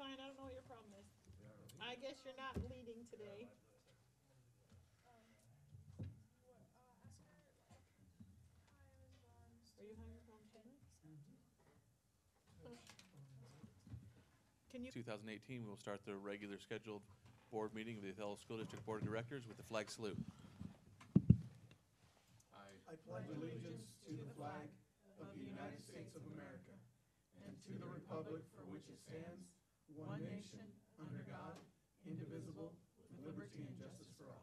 fine. I don't know what your problem is. I guess you're not leading today. Are you having a problem too? Can you? 2018, we'll start the regular scheduled board meeting of the Othello School District Board of Directors with the flag salute. I pledge allegiance to the flag of the United States of America and to the republic for which it stands, one nation, under God, indivisible, with liberty and justice for all.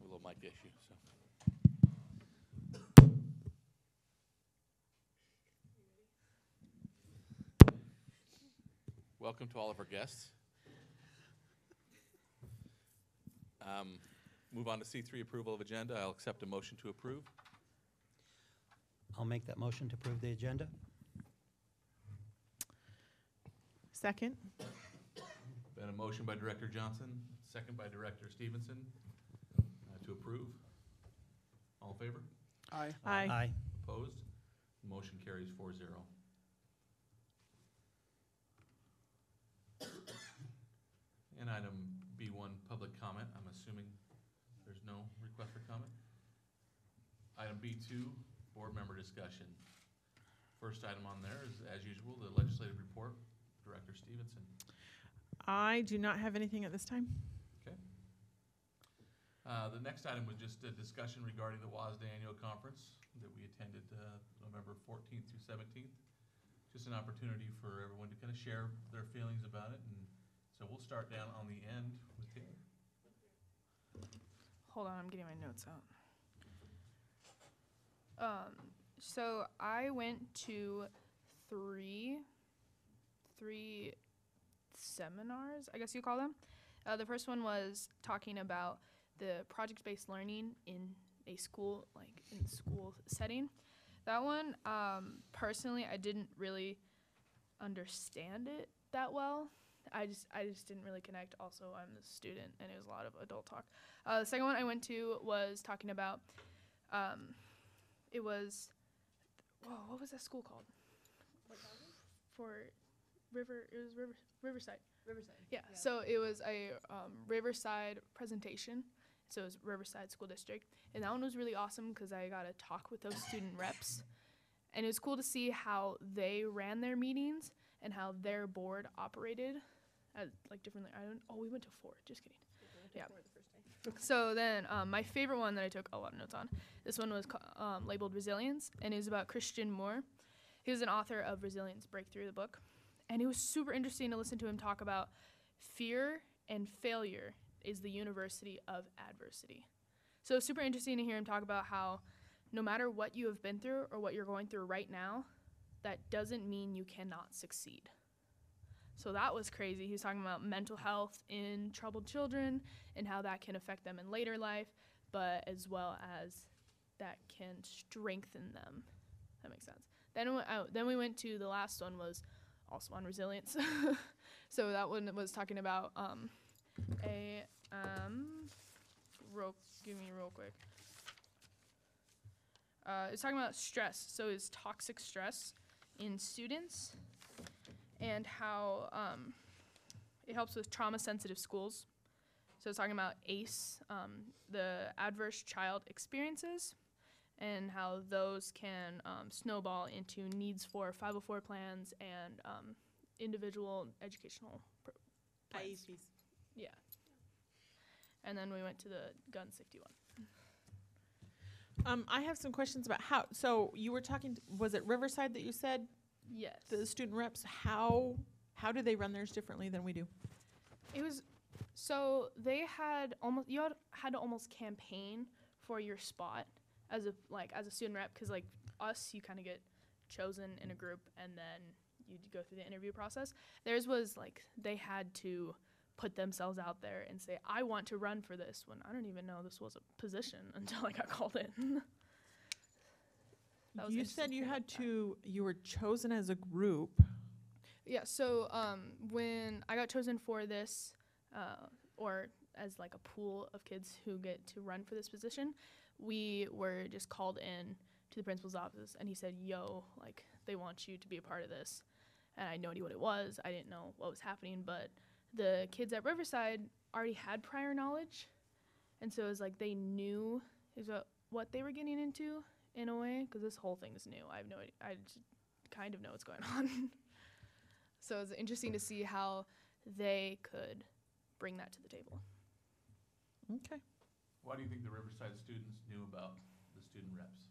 A little mic issue, so. Welcome to all of our guests. Move on to C3, approval of agenda. I'll accept a motion to approve. I'll make that motion to approve the agenda. Second. Been a motion by Director Johnson, second by Director Stevenson to approve. All in favor? Aye. Aye. Aye. Opposed? Motion carries 4-0. And item B1, public comment. I'm assuming there's no request for comment. Item B2, board member discussion. First item on there is, as usual, the legislative report. Director Stevenson. I do not have anything at this time. Okay. The next item was just a discussion regarding the WASD annual conference that we attended November 14th through 17th. Just an opportunity for everyone to kind of share their feelings about it. And so we'll start down on the end with Taylor. Hold on, I'm getting my notes out. So I went to three seminars, I guess you call them. The first one was talking about the project-based learning in a school, like in school setting. That one, personally, I didn't really understand it that well. I just didn't really connect. Also, I'm a student, and it was a lot of adult talk. The second one I went to was talking about, it was, what was that school called? Riverside. Yeah, so it was a Riverside presentation. So it was Riverside School District. And that one was really awesome because I got to talk with those student reps. And it was cool to see how they ran their meetings and how their board operated like differently. We went to 4, just kidding. Yeah. So then my favorite one that I took a lot of notes on, this one was labeled Resilience, and it was about Christian Moore. He was an author of Resilience Breakthrough, the book. And it was super interesting to listen to him talk about fear and failure is the university of adversity. So it's super interesting to hear him talk about how no matter what you have been through or what you're going through right now, that doesn't mean you cannot succeed. So that was crazy. He was talking about mental health in troubled children and how that can affect them in later life, but as well as that can strengthen them. That makes sense. Then we went to the last one was also on resilience. So that one was talking about give me real quick. It's talking about stress. So it's toxic stress in students and how it helps with trauma-sensitive schools. So it's talking about ACE, the adverse child experiences, and how those can snowball into needs for 504 plans and individual educational plans. IEPs. Yeah. And then we went to the gun safety one. I have some questions about how. So you were talking. Was it Riverside that you said? Yes. The student reps. How do they run theirs differently than we do? It was so they had had to almost campaign for your spot as a student rep, because like us, you kind of get chosen in a group and then you go through the interview process. Theirs was like they had to put themselves out there and say, I want to run for this, when I don't even know this was a position until I got called in. You said you had to, you were chosen as a group. Yeah, so when I got chosen for this, or as like a pool of kids who get to run for this position, we were just called in to the principal's office, and he said, yo, like, they want you to be a part of this. And I had no idea what it was. I didn't know what was happening, but the kids at Riverside already had prior knowledge. And so it was like they knew what they were getting into in a way, because this whole thing is new. I have no idea. I just kind of know what's going on. So it's interesting to see how they could bring that to the table. Okay. Why do you think the Riverside students knew about the student reps?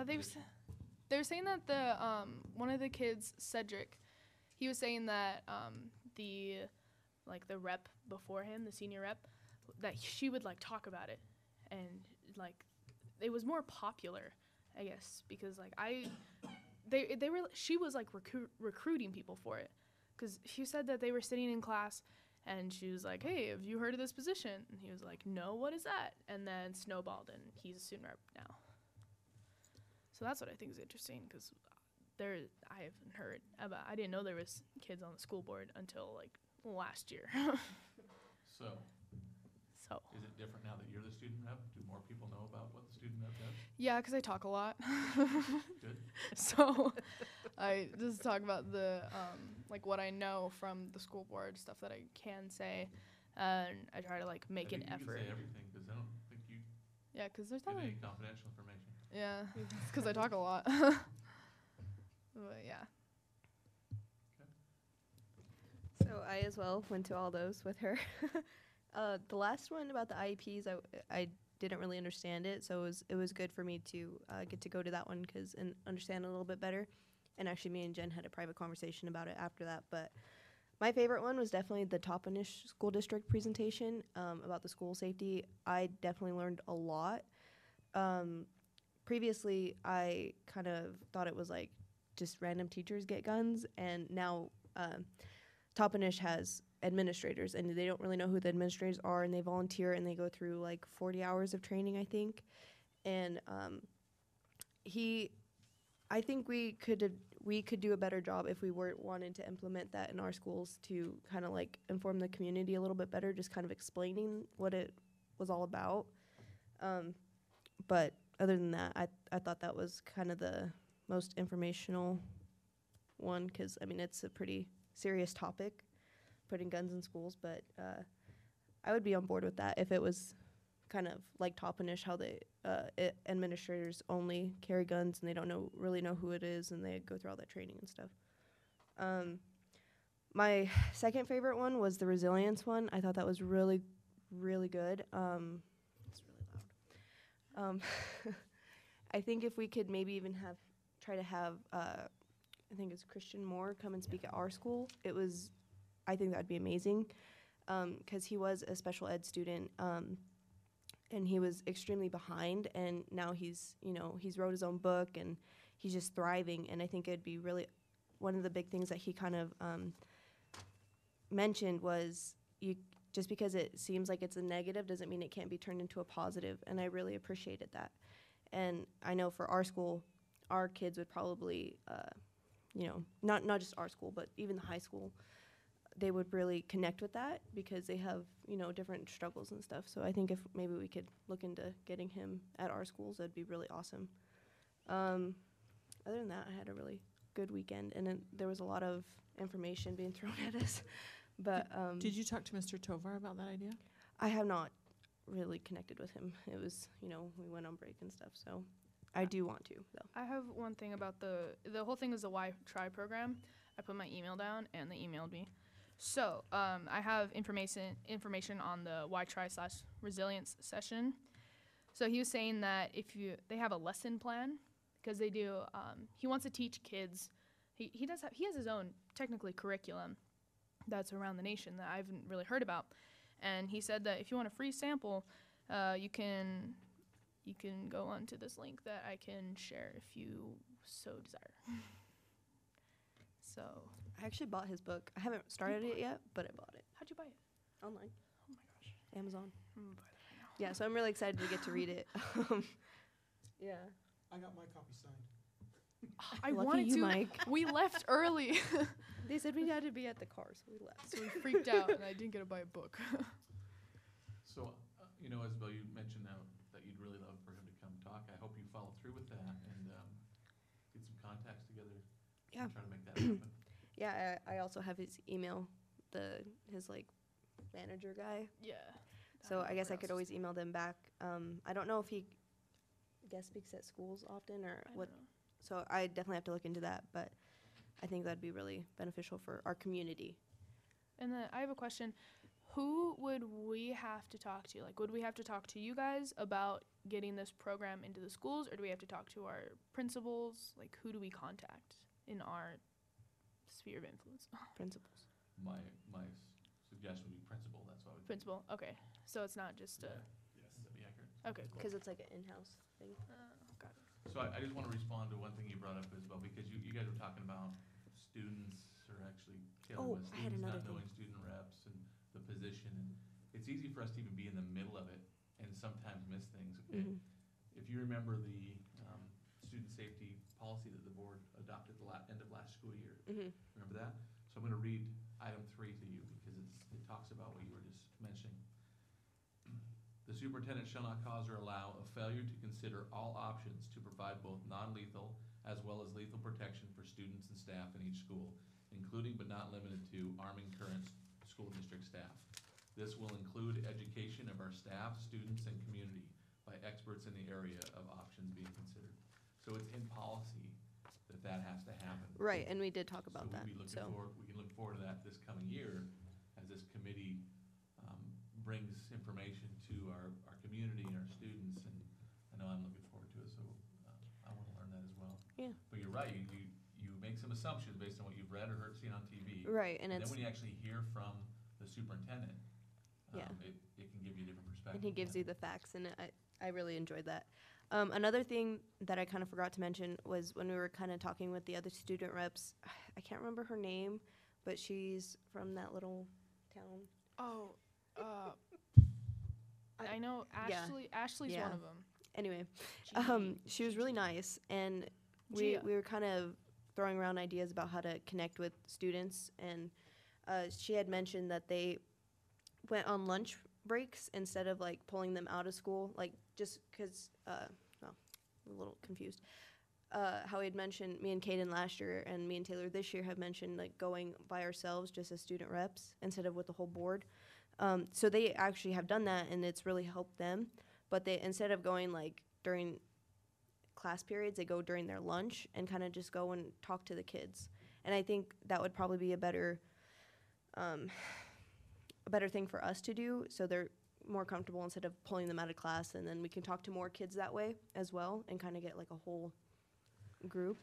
They were saying that the one of the kids, Cedric, he was saying that the rep before him, the senior rep, that she would like talk about it, and like it was more popular, I guess, because like she was like recruiting people for it, because she said that they were sitting in class and she was like, hey, have you heard of this position? And he was like, no, what is that? And then snowballed, and he's a student rep now. So that's what I think is interesting, because I haven't heard about, I didn't know there was kids on the school board until like last year. So, is it different now that you're the student rep? Do more people know about what the student rep does? Yeah, because I talk a lot. Good. So I just talk about the like what I know from the school board, stuff that I can say, and I try to like make an effort. You can say everything, because I don't think you Yeah, because there's give not. any confidential information. Yeah, because I talk a lot. But yeah. So I as well went to all those with her. The last one about the IEPs, I didn't really understand it, so it was good for me to get to go to that one and understand it a little bit better. And actually, me and Jen had a private conversation about it after that. But my favorite one was definitely the Toppenish School District presentation about the school safety. I definitely learned a lot. Previously, I kind of thought it was like just random teachers get guns, and now Toppenish has administrators, and they don't really know who the administrators are, and they volunteer, and they go through like 40 hours of training, I think. And I think we could do a better job if we were wanting to implement that in our schools, to kind of like inform the community a little bit better, just kind of explaining what it was all about. But other than that, I thought that was kind of the most informational one, because I mean it's a pretty serious topic, putting guns in schools, but I would be on board with that if it was kind of like Toppenish, how they administrators only carry guns and they don't really know who it is, and they go through all that training and stuff. My second favorite one was the resilience one. I thought that was really, really good. It's really loud. I think if we could maybe even try to have I think it's Christian Moore come and speak at our school, I think that'd be amazing, because he was a special ed student, and he was extremely behind, and now he's wrote his own book, and he's just thriving. And I think it'd be really, one of the big things that he kind of mentioned was, just because it seems like it's a negative doesn't mean it can't be turned into a positive, and I really appreciated that. And I know for our school, our kids would probably, not just our school, but even the high school, they would really connect with that, because they have, different struggles and stuff. So I think if maybe we could look into getting him at our schools, that'd be really awesome. Other than that, I had a really good weekend, and there was a lot of information being thrown at us. But Did you talk to Mr. Tovar about that idea? I have not really connected with him. It was, we went on break and stuff, so I do want to, though. I have one thing about the whole thing was the Why Try program. I put my email down, and they emailed me. So I have information on the Why Try / resilience session. So he was saying that they have a lesson plan, because they do. He wants to teach kids. He has his own technically curriculum that's around the nation that I haven't really heard about. And he said that if you want a free sample, you can go onto this link that I can share if you so desire. So I actually bought his book. I haven't started it yet, but I bought it. how'd you buy it? Online. Oh my gosh, Amazon. I'm gonna buy that right now. Yeah, so I'm really excited to get to read it. Yeah. I got my copy signed. I Lucky wanted you, to. Mike. We left early, They said we had to be at the car, so we left. so we freaked out, and I didn't get to buy a book. So, Isabel, you mentioned now that you'd really love for him to come talk. I hope you follow through with that and get some contacts together. Yeah. And try to make that happen. Yeah, I also have his email, his like manager guy. Yeah. So I guess I could always. always email them back. I don't know if he guest speaks at schools often or what. So I definitely have to look into that, but I think that'd be really beneficial for our community. And then I have a question. Who would we have to talk to? Like, would we have to talk to you guys about getting this program into the schools, or do we have to talk to our principals? Like, who do we contact in our sphere of influence? Principals. My suggestion would be principal, that's why I would. Principal, okay. So it's not just Yeah. a, Yes. That'd be accurate. okay, cool. Because it's like an in-house thing. Got it. So I just want to respond to one thing you brought up as well, because you guys were talking about students or actually Oh, killing with I had students another not thing. knowing student reps and the position. And it's easy for us to even be in the middle of it and sometimes miss things, okay? Mhm. If you remember the student safety policy that the board adopted the end of last school year, Mhm. remember that? So I'm going to read item 3 to you because it talks about what you were just mentioning. The superintendent shall not cause or allow a failure to consider all options to provide both non-lethal as well as lethal protection for students and staff in each school, including but not limited to arming current school district staff. This will include education of our staff, students, and community by experts in the area of options being considered. So it's in policy that has to happen. Right, and we did talk about that. We So can look forward to that this coming year as this committee brings information to our community and our students, and I know I'm looking forward to it, so I want to learn that as well. Yeah. But you're right, you make some assumptions based on what you've read or heard, seen on TV. right, and And it's then when you actually hear from the superintendent, Yeah. it can give you a different perspective. and he gives you the facts, and I really enjoyed that. Another thing that I kind of forgot to mention was when we were kind of talking with the other student reps. I can't remember her name, but she's from that little town. Oh, I know yeah. Ashley's Yeah. one of them. Anyway, she was really nice, and Gia. we were kind of throwing around ideas about how to connect with students, and she had mentioned that they went on lunch breaks instead of like pulling them out of school, like just because well, I'm a little confused. How we had mentioned, me and Kaden last year and me and Taylor this year have mentioned like going by ourselves just as student reps instead of with the whole board. So they actually have done that, and it's really helped them. But they, instead of going like during class periods, they go during their lunch and kind of just go and talk to the kids. And I think that would probably be a better thing for us to do, so they're more comfortable instead of pulling them out of class, and then we can talk to more kids that way as well and kind of get like a whole group.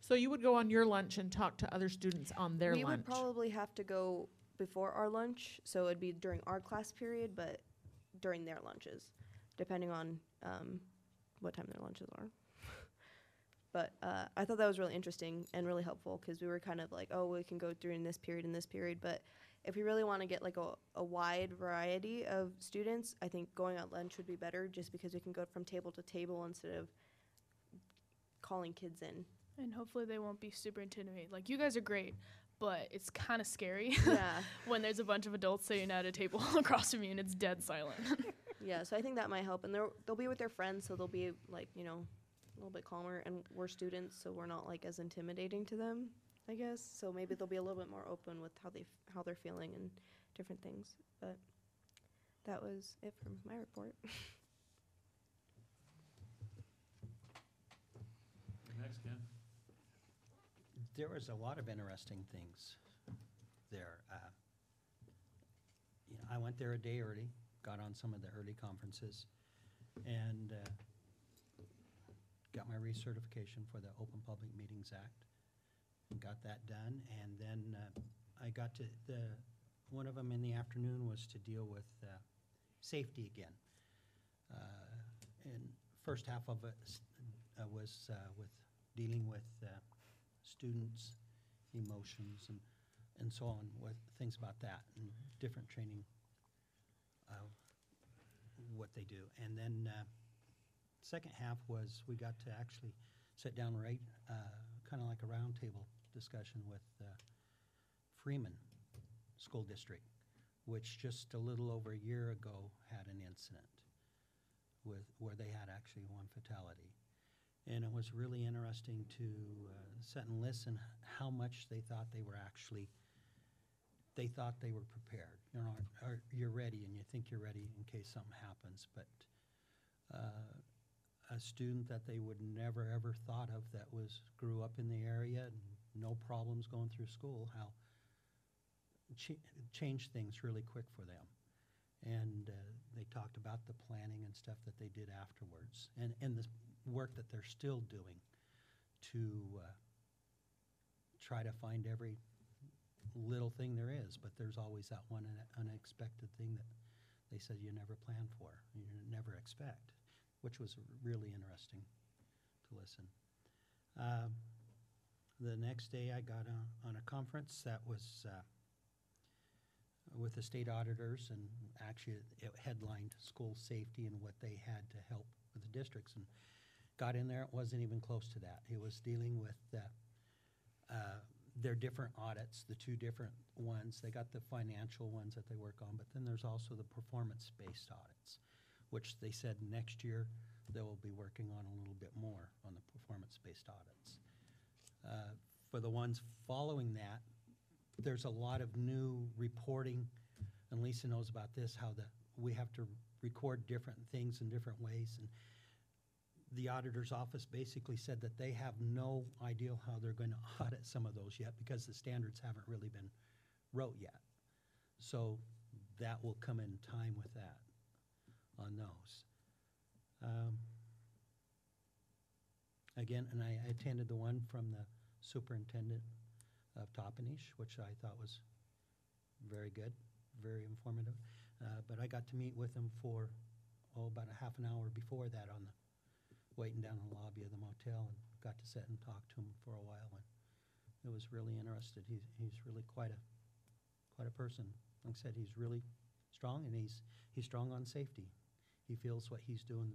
So you would go on your lunch and talk to other students on their We lunch? would probably have to go before our lunch, so it'd be during our class period, but during their lunches, depending on what time their lunches are. But I thought that was really interesting and really helpful, because we were kind of like, oh, we can go during this period and this period, but if we really want to get like a wide variety of students, I think going at lunch would be better, just because we can go from table to table instead of calling kids in. And hopefully they won't be super intimidated. Like, you guys are great, but it's kind of scary Yeah. when there's a bunch of adults sitting at a table across from you and it's dead silent. Yeah, so I think that might help, and they'll be with their friends, so they'll be like, you know, a little bit calmer, and we're students, so we're not like as intimidating to them, I guess. So maybe they'll be a little bit more open with how they're feeling and different things. But that was it from my report. Next, Ken. There was a lot of interesting things there. I went there a day early, got on some of the early conferences, and got my recertification for the Open Public Meetings Act, and got that done. And then I got to one of them in the afternoon was to deal with safety again. And first half of it was with dealing with students' emotions and so on, with things about that and different training, what they do. And then second half was we got to actually sit down, right, kind of like a roundtable discussion with Freeman School District, which just a little over a year ago had an incident where they had actually one fatality. And it was really interesting to sit and listen how much they thought they were actually, they thought they were prepared. You know, you're ready and you think you're ready in case something happens. But a student that they would never ever thought of that grew up in the area and no problems going through school, how changed things really quick for them. And they talked about the planning and stuff that they did afterwards, and the work that they're still doing to try to find every little thing there is. But there's always that one unexpected thing that they said you never plan for, you never expect, which was really interesting to listen. The next day I got on a conference that was with the state auditors, and actually it headlined school safety and what they had to help with the districts, and got in there, it wasn't even close to that. It was dealing with their different audits, the two different ones. They got the financial ones that they work on, but then there's also the performance-based audits, which they said next year they will be working on a little bit more on the performance-based audits. For the ones following that, there's a lot of new reporting, and Lisa knows about this, how we have to record different things in different ways. And the auditor's office basically said that they have no idea how they're going to audit some of those yet because the standards haven't really been wrote yet. So that will come in time with that on those. Again, and I attended the one from the superintendent of Toppenish, which I thought was very good, very informative. But I got to meet with him for, about a half an hour before that waiting down in the lobby of the motel, and got to sit and talk to him for a while, and it was really interested. He's really quite a person. Like I said, he's really strong, and he's strong on safety. He feels what he's doing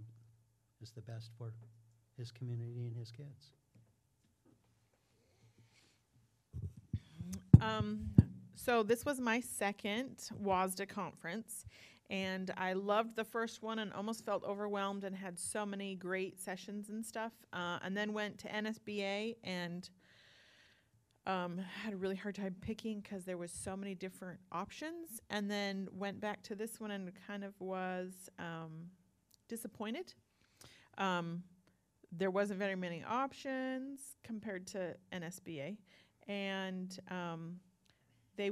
is the best for his community and his kids. So this was my second WASDA conference, and I loved the first one and almost felt overwhelmed and had so many great sessions and stuff, and then went to NSBA and had a really hard time picking because there was so many different options, and then went back to this one and kind of was disappointed. There wasn't very many options compared to NSBA, and they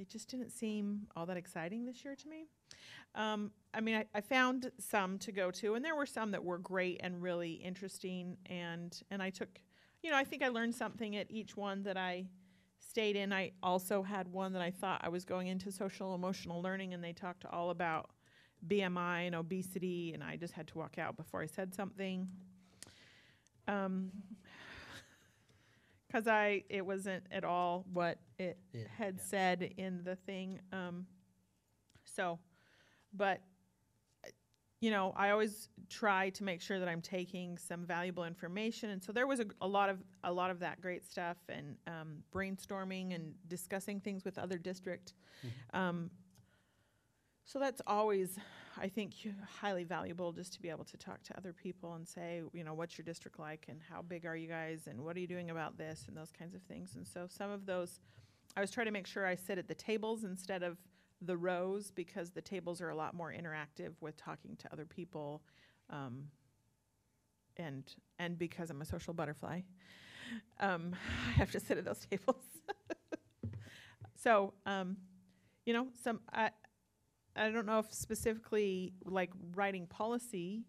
just didn't seem all that exciting this year to me. I mean, I found some to go to, and there were some that were great and really interesting, and I took, I think I learned something at each one that I stayed in. I also had one that I thought I was going into social emotional learning, and they talked all about BMI and obesity, and I just had to walk out before I said something. Because it wasn't at all what it had said in the thing. But I always try to make sure that I'm taking some valuable information, and so there was a lot of that great stuff, and brainstorming and discussing things with other districts. Mm-hmm. So that's always, I think, highly valuable, just to be able to talk to other people and say, what's your district like, and how big are you guys, and what are you doing about this, and those kinds of things. And so some of those, I was trying to make sure I sit at the tables instead of the rows, because the tables are a lot more interactive with talking to other people, and because I'm a social butterfly, I have to sit at those tables. So, I don't know if specifically like writing policy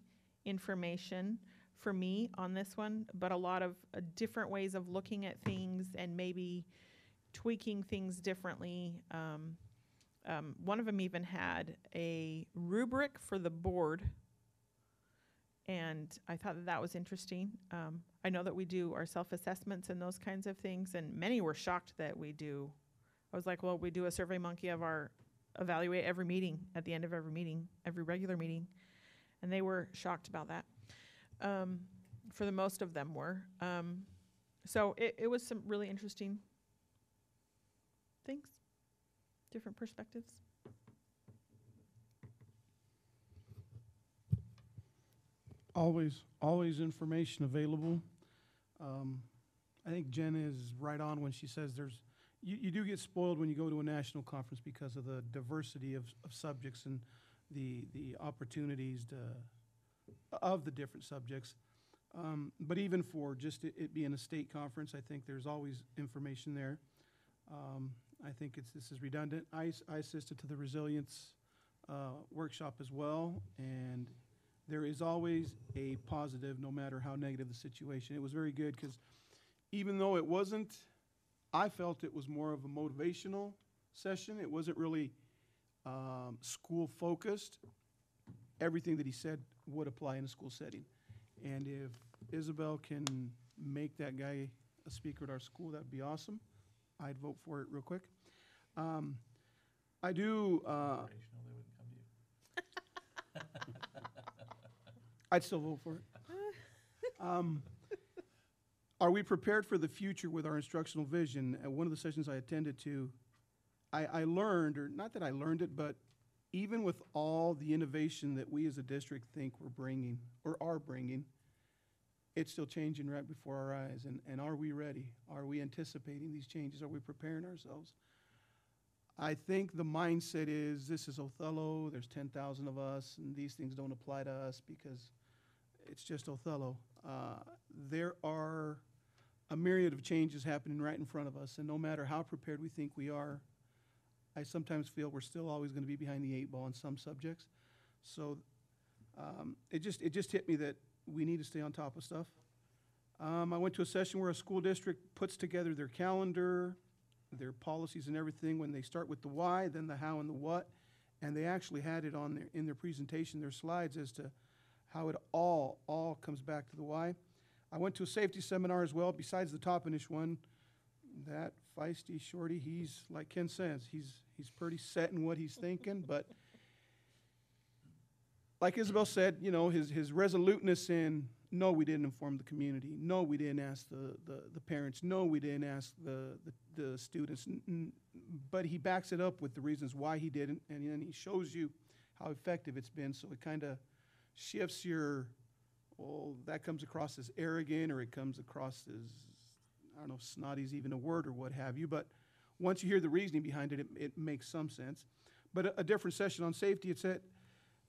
information for me on this one, but a lot of different ways of looking at things and maybe tweaking things differently. One of them even had a rubric for the board, and I thought that was interesting. I know that we do our self-assessments and those kinds of things, and many were shocked that we do. I was like, well, we do a Survey Monkey of our evaluate every meeting, at the end of every meeting, every regular meeting, and they were shocked about that. For the most of them were. So it was some really interesting things, different perspectives. Always information available. I think Jen is right on when she says you do get spoiled when you go to a national conference because of the diversity of subjects and the opportunities of the different subjects. But even for just it being a state conference, I think there's always information there. I think this is redundant. I assisted to the resilience workshop as well, and there is always a positive no matter how negative the situation. It was very good because even though it wasn't, I felt it was more of a motivational session. It wasn't really school focused. Everything that he said would apply in a school setting. And if Isabel can make that guy a speaker at our school, that'd be awesome. I'd vote for it real quick. I do. Operational, they wouldn't come to you. I'd still vote for it. Are we prepared for the future with our instructional vision? At one of the sessions I attended to, I learned, or not that I learned it, but even with all the innovation that we as a district think we're bringing or are bringing, it's still changing right before our eyes. And are we ready? Are we anticipating these changes? Are we preparing ourselves? I think the mindset is this is Othello, there's 10,000 of us, and these things don't apply to us because it's just Othello. There are a myriad of changes happening right in front of us, and no matter how prepared we think we are, I sometimes feel we're still always going to be behind the 8 ball in some subjects. So it just hit me that we need to stay on top of stuff. I went to a session where a school district puts together their calendar, their policies and everything. When they start with the why, then the how and the what, and they actually had it on in their presentation, their slides, as to how it all comes back to the why. I went to a safety seminar as well, besides the Toppenish one. That feisty shorty, he's, like Ken says, he's pretty set in what he's thinking, but like Isabel said, you know, his resoluteness in, no, we didn't inform the community. No, we didn't ask the parents. No, we didn't ask the students. But he backs it up with the reasons why he didn't, and then he shows you how effective it's been. So it kind of shifts your, well, that comes across as arrogant, or it comes across as, I don't know if snotty's even a word or what have you. But once you hear the reasoning behind it, it makes some sense. But a different session on safety, it said,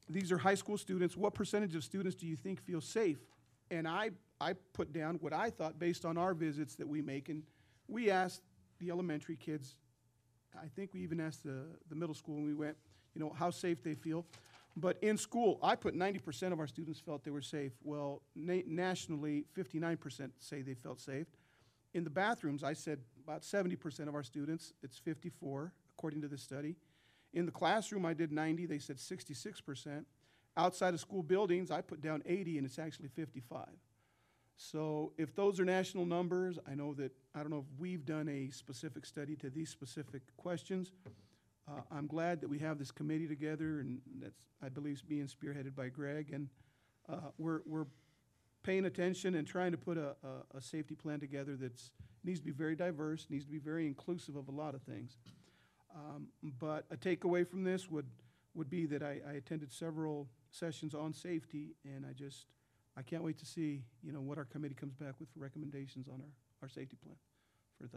these are high school students. What percentage of students do you think feel safe? And I put down what I thought based on our visits that we make. And we asked the elementary kids, I think we even asked the middle school when we went, you know, how safe they feel. But in school, I put 90% of our students felt they were safe. Well, nationally, 59% say they felt safe. In the bathrooms, I said about 70% of our students, it's 54, according to this study. In the classroom, I did 90, they said 66%. Outside of school buildings, I put down 80, and it's actually 55. So if those are national numbers, I don't know if we've done a specific study to these specific questions. I'm glad that we have this committee together, and that's, I believe, being spearheaded by Greg, and we're paying attention and trying to put a safety plan together that's needs to be very diverse, needs to be very inclusive of a lot of things. But a takeaway from this would be that I attended several sessions on safety, and I can't wait to see, you know, what our committee comes back with for recommendations on our safety plan for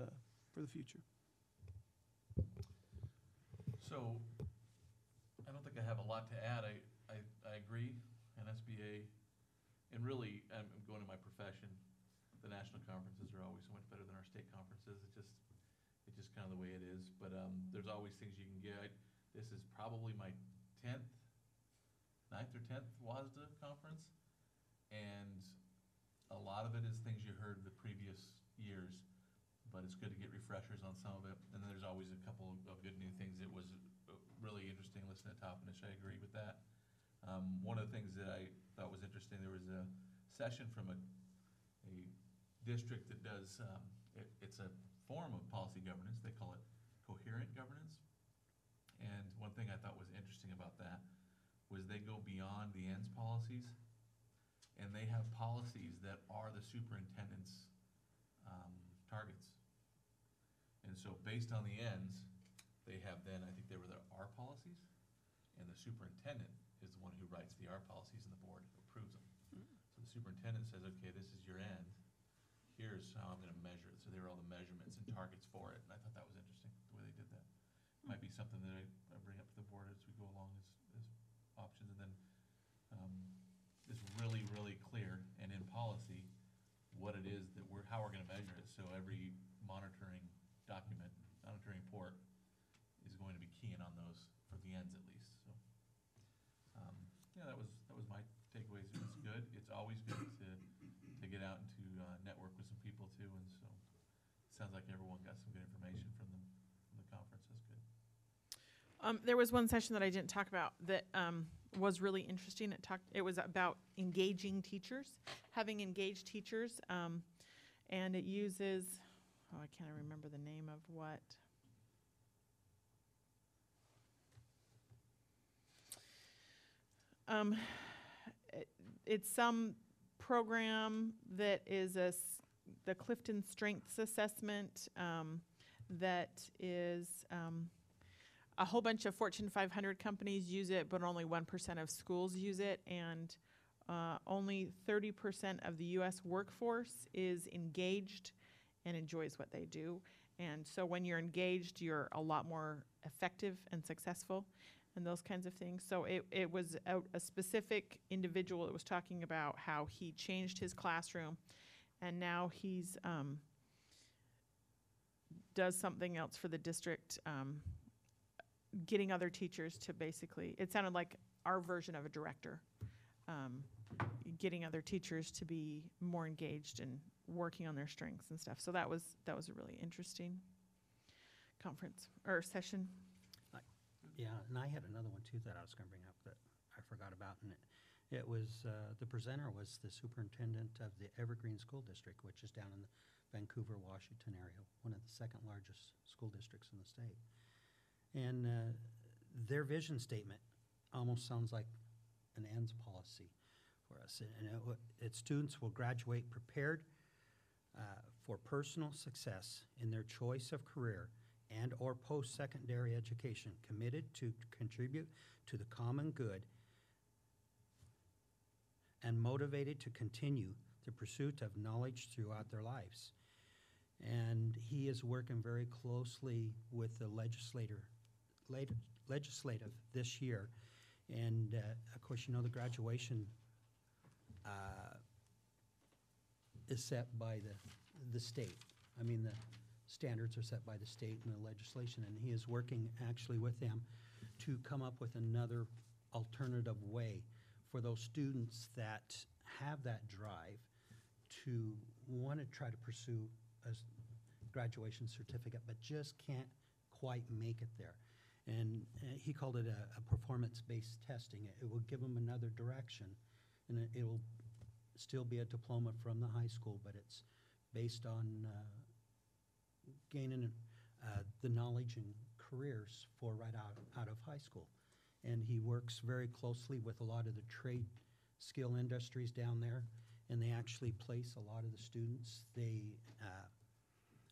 the future. So, I don't think I have a lot to add. I agree, and SBA, and really, I'm going to my profession, the national conferences are always so much better than our state conferences. It's just kind of the way it is. But there's always things you can get. This is probably my 9th or 10th WASDA conference, and a lot of it is things you heard the previous years, but it's good to get refreshers on some of it. And then there's always a couple of good new things. It was really interesting listening to Toppenish. I agree with that. One of the things that I thought was interesting, there was a session from a district that does, it's a form of policy governance. They call it coherent governance. And one thing I thought was interesting about that was they go beyond the ends policies, and they have policies that are the superintendent's targets. And so based on the ends, they have then, I think they were their R policies, and the superintendent is the one who writes the R policies, and the board approves them. superintendent says, okay, this is your end, here's how I'm gonna measure it. So there are all the measurements and targets for it, and I thought that was interesting, the way they did that. Might be something that I bring up to the board as we go along as options, and then, it's really, really clear and in policy what it is that how we're gonna measure it. So every monitoring document, monitoring report is going to be keying on those for the ends at least, so. Yeah, that was my takeaways. It was good. It's always good to get out and to network with some people too, and so it sounds like everyone got some good information from the conference. That's good. There was one session that I didn't talk about that was really interesting. It was about engaging teachers, having engaged teachers, and it uses, I can't remember the name of what. It's some program that is the Clifton Strengths Assessment that is a whole bunch of Fortune 500 companies use it, but only 1% of schools use it, and only 30% of the U.S. workforce is engaged and enjoys what they do. And so when you're engaged, you're a lot more effective and successful and those kinds of things. So it was a specific individual that was talking about how he changed his classroom, and now he's does something else for the district, getting other teachers to basically, it sounded like our version of a director, getting other teachers to be more engaged and working on their strengths and stuff. So that was a really interesting conference or session. Yeah, and I had another one too that I was going to bring up that I forgot about, and it was, the presenter was the superintendent of the Evergreen School District, which is down in the Vancouver, Washington area, one of the second largest school districts in the state. And their vision statement almost sounds like an ends policy for us. And its students will graduate prepared for personal success in their choice of career and or post-secondary education, committed to contribute to the common good and motivated to continue the pursuit of knowledge throughout their lives. And he is working very closely with the legislative this year. And of course, you know, the graduation is set by the state. I mean, the standards are set by the state and the legislation, and he is working actually with them to come up with another alternative way for those students that have that drive to want to try to pursue a graduation certificate, but just can't quite make it there. And he called it a performance-based testing. It will give them another direction, and it will still be a diploma from the high school, but it's based on gaining the knowledge and careers for right out of high school. And he works very closely with a lot of the trade skill industries down there, and they actually place a lot of the students. They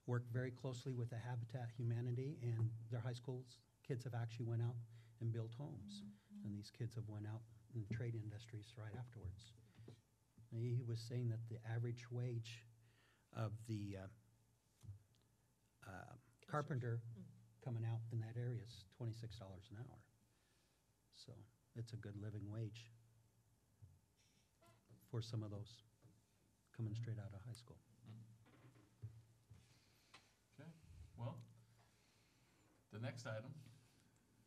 work very closely with the Habitat Humanity, and their high schools kids have actually went out and built homes, and these kids have went out in trade industries right afterwards. And he was saying that the average wage of the carpenter coming out in that area is $26 an hour. So it's a good living wage for some of those coming straight out of high school. Okay, well, the next item,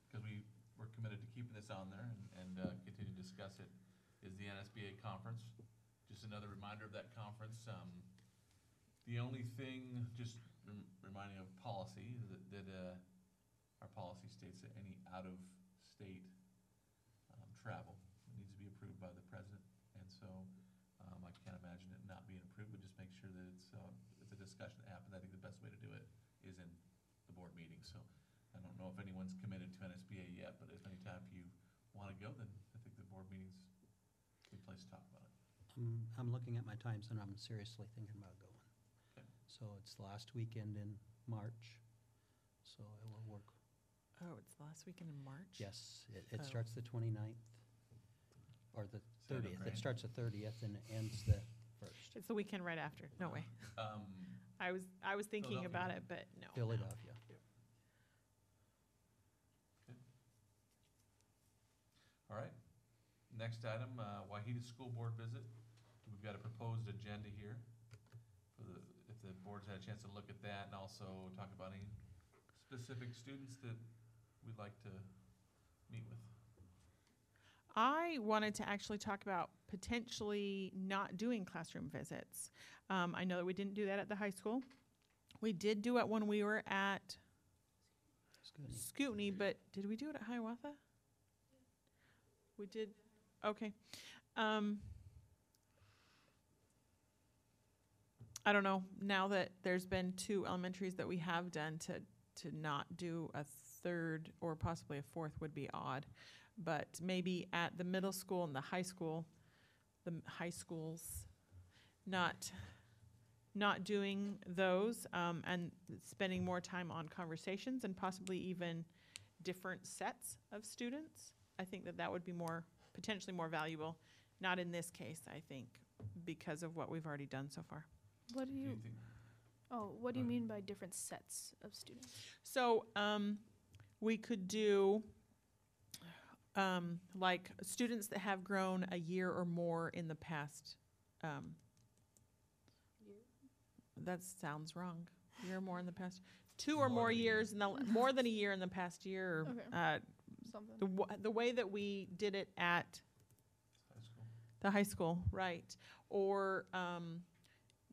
because we're committed to keeping this on there and continue to discuss it, is the NSBA conference. Just another reminder of that conference. The only thing, just reminding of policy, that our policy states that any out-of-state travel needs to be approved by the president. And so I can't imagine it not being approved, but just make sure that it's a discussion that happens. I think the best way to do it is in the board meeting. So I don't know if anyone's committed to NSBA yet, but if any time you want to go, then I think the board meeting's a good place to talk about it. I'm looking at my times, and I'm seriously thinking about going. Okay. So it's the last weekend in March, so it will work. Oh, it's the last weekend in March? Yes, it Oh. starts the 29th or the Santa 30th. Crane. It starts the 30th and ends the 1st. It's the weekend right after. No way. Um, I was thinking about it, but no. Philadelphia. all right. Next item, Wahida School Board visit. We've got a proposed agenda here for the, if the board's had a chance to look at that, and also talk about any specific students that we'd like to meet with. I wanted to actually talk about potentially not doing classroom visits. I know that we didn't do that at the high school. We did do it when we were at Scootney, but did we do it at Hiawatha? We did, okay. I don't know, now that there's been 2 elementaries that we have done, to not do a third or possibly a fourth would be odd. But maybe at the middle school and the high school, the high schools, not doing those, and spending more time on conversations and possibly even different sets of students. I think that would be potentially more valuable. Not in this case, I think, because of what we've already done so far. What do Do you, you think, what do you Go mean by different sets of students? So, we could do, like, students that have grown a year or more in the past, that sounds wrong. Year or more in the past, 2 or More more than a year. years, more than a year in the past year. Okay. Something. The way that we did it at high school? the high school, right? Or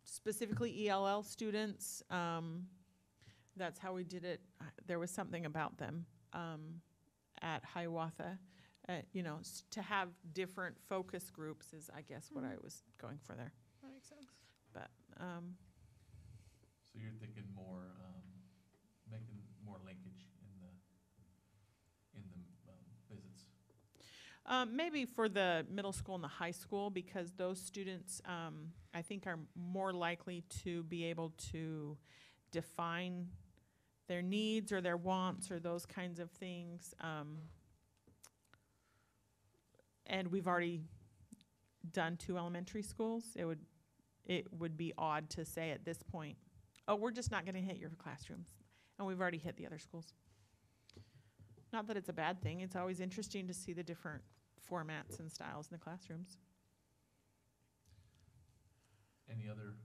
specifically ELL students, that's how we did it. There was something about them at Hiawatha. To have different focus groups is, I guess, what I was going for there. That makes sense. But So you're thinking more, making more linkage in the visits? maybe for the middle school and the high school, because those students, I think, are more likely to be able to define their needs or their wants or those kinds of things. And we've already done 2 elementary schools. It would be odd to say at this point, oh, we're just not going to hit your classrooms. And we've already hit the other schools. Not that it's a bad thing. It's always interesting to see the different formats and styles in the classrooms. Any other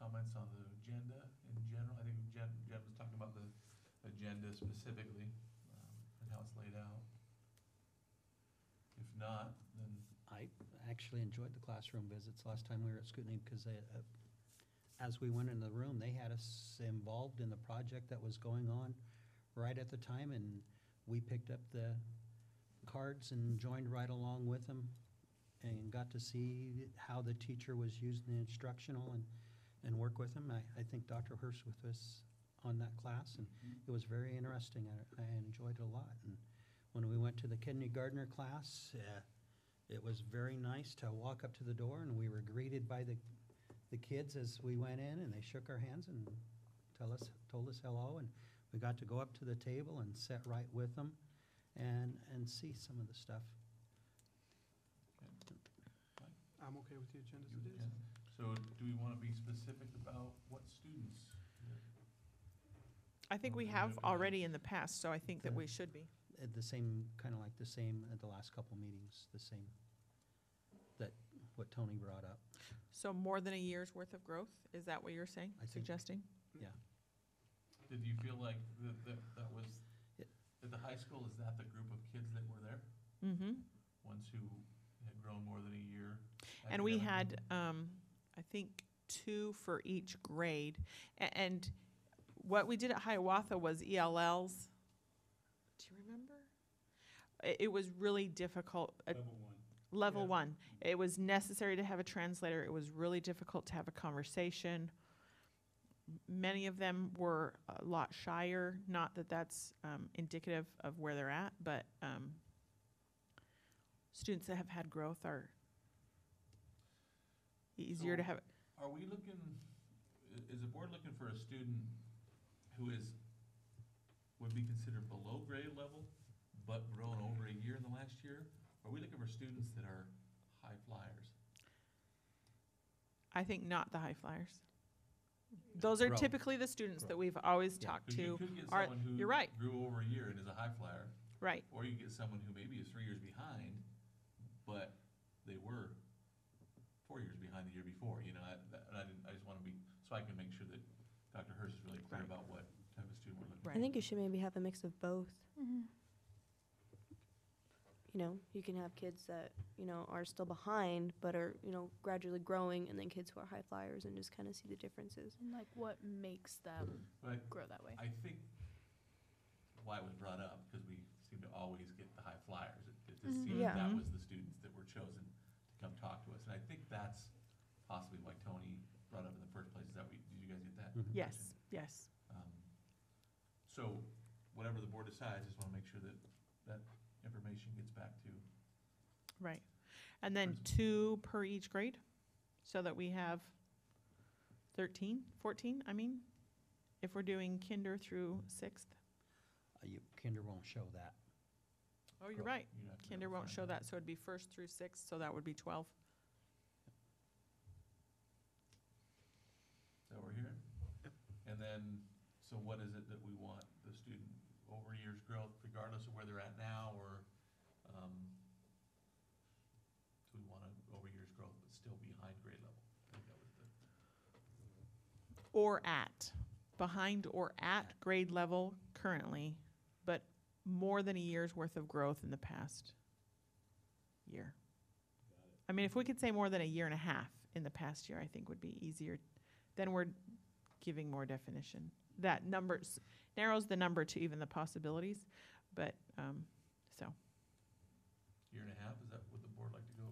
comments on the agenda in general? I think Jen was talking about the agenda specifically, and how it's laid out. If not, then I actually enjoyed the classroom visits last time we were at Scootney because as we went in the room, they had us involved in the project that was going on right at the time, and we picked up the cards and joined right along with them and got to see how the teacher was using the instructional and work with them. I think Dr. Hurst was with us on that class, and it was very interesting. I enjoyed it a lot. And when we went to the kindergartner class, it was very nice to walk up to the door, and we were greeted by the kids as we went in, and they shook our hands and told us hello, and we got to go up to the table and sit right with them and see some of the stuff. I'm okay with the agenda as you it is. can. So do we want to be specific about what students? I think we have already in the past, so I think that we should be. The same, kind of like the same at the last couple meetings, the same, what Tony brought up. So more than a year's worth of growth, is that what you're saying, I think- suggesting? Yeah. Did you feel like that was, It- at the high school, is that the group of kids that were there? Mm-hmm. Ones who had grown more than a year? And we academically? had, I think, 2 for each grade. And what we did at Hiawatha was ELLs. Do you remember? It was really difficult. Level Yeah. 1. It was necessary to have a translator. It was really difficult to have a conversation. Many of them were a lot shyer. Not that that's indicative of where they're at, but students that have had growth are easier to So- have. Are we looking, is the board looking for a student who would be considered below grade level, but grown over a year in the last year? are we looking for students that are high flyers? I think not the high flyers. Those are Growth. typically the students that we've always Yeah. talked 'Cause you to. could get are- someone who you're right. grew over a year and is a high flyer, Right, or you get someone who maybe is 3 years behind, but they were 4 years behind the year before, you know, I just wanna be, so I can make sure that Dr. Hurst is really clear Right. about what type of student we're looking for. Right. I think you should maybe have a mix of both. Mm-hmm. You know, you can have kids that, you know, are still behind, but are, you know, gradually growing, and then kids who are high flyers and just kind of see the differences. And like what makes them But grow that way. I think why it was brought up, because we seem to always get the high flyers. It just seemed Yeah. that Mhm. was the students that were chosen to come talk to us. And I think that's possibly why Tony brought up in the first place. Is that did you guys get that? Mhm. yes, yes. So whatever the board decides, just want to make sure that that information gets back to. Right. And then Principal. 2 per each grade, so that we have 13, 14, I mean, if we're doing kinder through 6th. Kinder won't show that. Oh, you're right. You're not gonna Kinder won't find show out. that, so it'd be 1st through 6th, so that would be 12. Is that what we're hearing? And then, so what is it that we want the student over years growth, regardless of where they're at now, or, do we want over years growth but still behind grade level? I think that was the. Or at, behind or at grade level currently, but more than a year's worth of growth in the past year. I mean, if we could say more than a year and a half in the past year, I think would be easier. Then we're giving more definition. That numbers narrows the number to even the possibilities, but, so. Year and a half, is that what the board like to go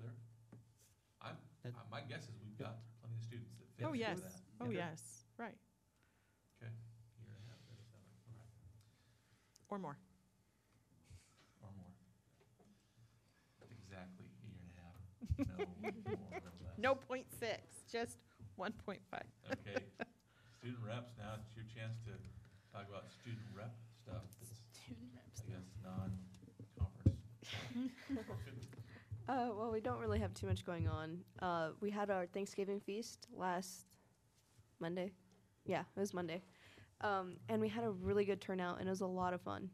there? My guess is we've got plenty of students that fit Oh, through yes. that. Oh, Yeah. yes, right. Okay, year and a half, that sounds like, all right, Or more. or more. Exactly a year and a half, no more or less. No 0.6, just 1.5. Okay, student reps, now it's your chance to talk about student rep stuff that's, Student reps. I guess, non-conference. Well, we don't really have too much going on. We had our Thanksgiving feast last Monday. Yeah, it was Monday. And we had a really good turnout, and it was a lot of fun.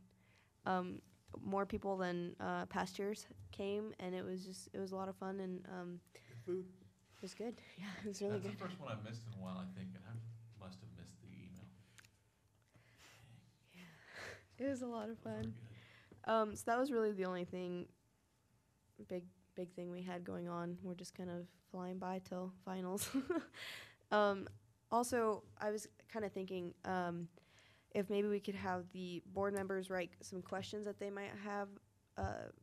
More people than past years came, and it was a lot of fun, and Food. it was good. Yeah, it was really That's good. the first one I've missed in a while, I think, and I must have missed the email. It was a lot of Those are fun. good. So that was really the only big thing we had going on. We're just kind of flying by till finals. Also, I was kind of thinking if maybe we could have the board members write some questions that they might have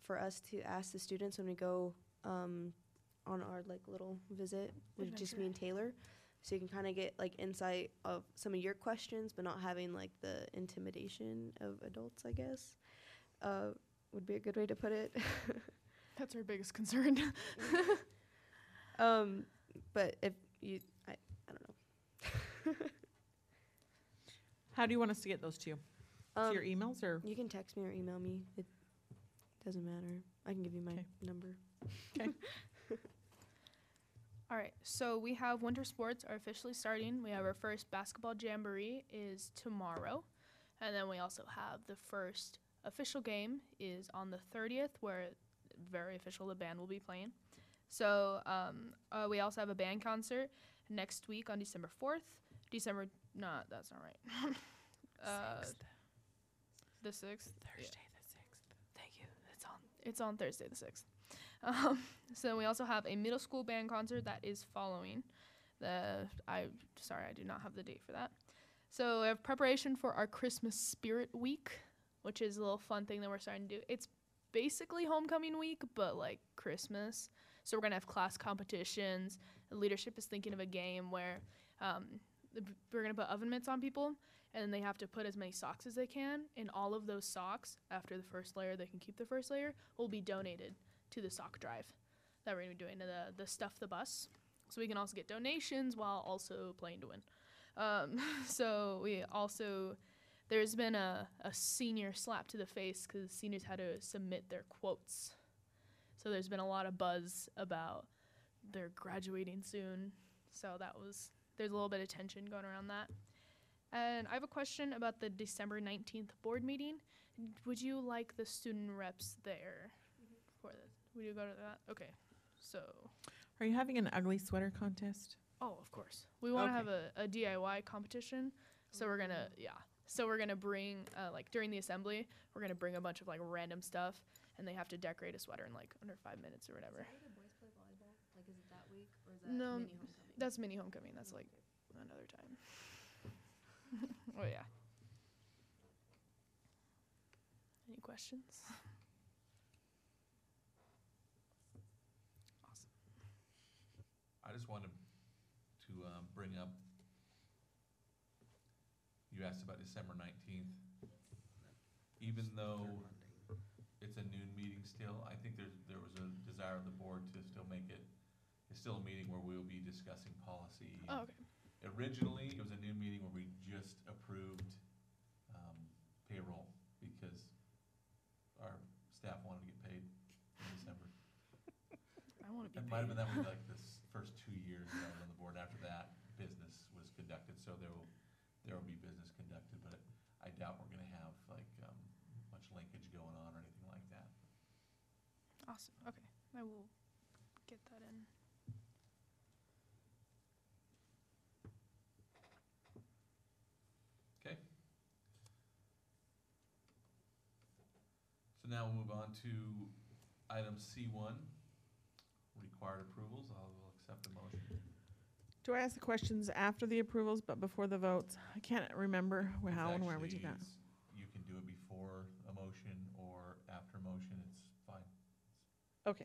for us to ask the students when we go on our like little visit with just me and Taylor. So you can kind of get like insight of some of your questions, but not having like the intimidation of adults, I guess, would be a good way to put it. That's our biggest concern. But if you, I don't know. How do you want us to get those to you? To your emails or? You can text me or email me. It doesn't matter. I can give you my Okay. number. All right, so we have winter sports are officially starting. We have our first basketball jamboree is tomorrow, and then we also have the first official game is on the 30th, where very official the band will be playing. So we also have a band concert next week on December 4th. No, that's not right. The 6th. Thursday the 6th. Thank you. It's on Thursday the 6th. So we also have a middle school band concert that is following. I do not have the date for that. So we have preparation for our Christmas Spirit Week, which is a little fun thing that we're starting to do. It's basically homecoming week, but like Christmas. So we're gonna have class competitions. The leadership is thinking of a game where we're gonna put oven mitts on people, and then they have to put as many socks as they can. And all of those socks, after the first layer, they can keep the first layer, will be donated to the sock drive that we're gonna be doing, the Stuff the Bus. So we can also get donations while also playing to win. So we also there's been a senior slap to the face because seniors had to submit their quotes. So there's been a lot of buzz about they're graduating soon. So there's a little bit of tension going around that. And I have a question about the December 19th board meeting. Would you like the student reps there for this? Would you go to that? Okay. So, Are you having an ugly sweater contest? oh, of course. We want to Okay. have a DIY competition. So we're going to bring, like during the assembly, we're going to bring a bunch of like random stuff and they have to decorate a sweater in like under 5 minutes or whatever. Is the boys play volleyball? Like, is it that week or is that No, mini homecoming? That's mini homecoming. That's like another time. Oh, yeah. Any questions? Awesome. I just wanted to bring up, you asked about December 19th. Even though it's a noon meeting still, I think there was a desire of the board to still make it, it's still a meeting where we'll be discussing policy. Oh, okay. Originally, it was a noon meeting where we just approved payroll because our staff wanted to get paid in December. I want to be It might have paid. been that way like this first 2 years that I was on the board. After that, business was conducted, so there will be business conducted, but I doubt we're gonna have like much linkage going on or anything like that. Awesome. Okay. I will get that in. Okay. So now we'll move on to item C1, required approvals. I'll accept the motion. Do I ask the questions after the approvals but before the votes? I can't remember how and where we do that. Actually, you can do it before a motion or after a motion, it's fine. Okay.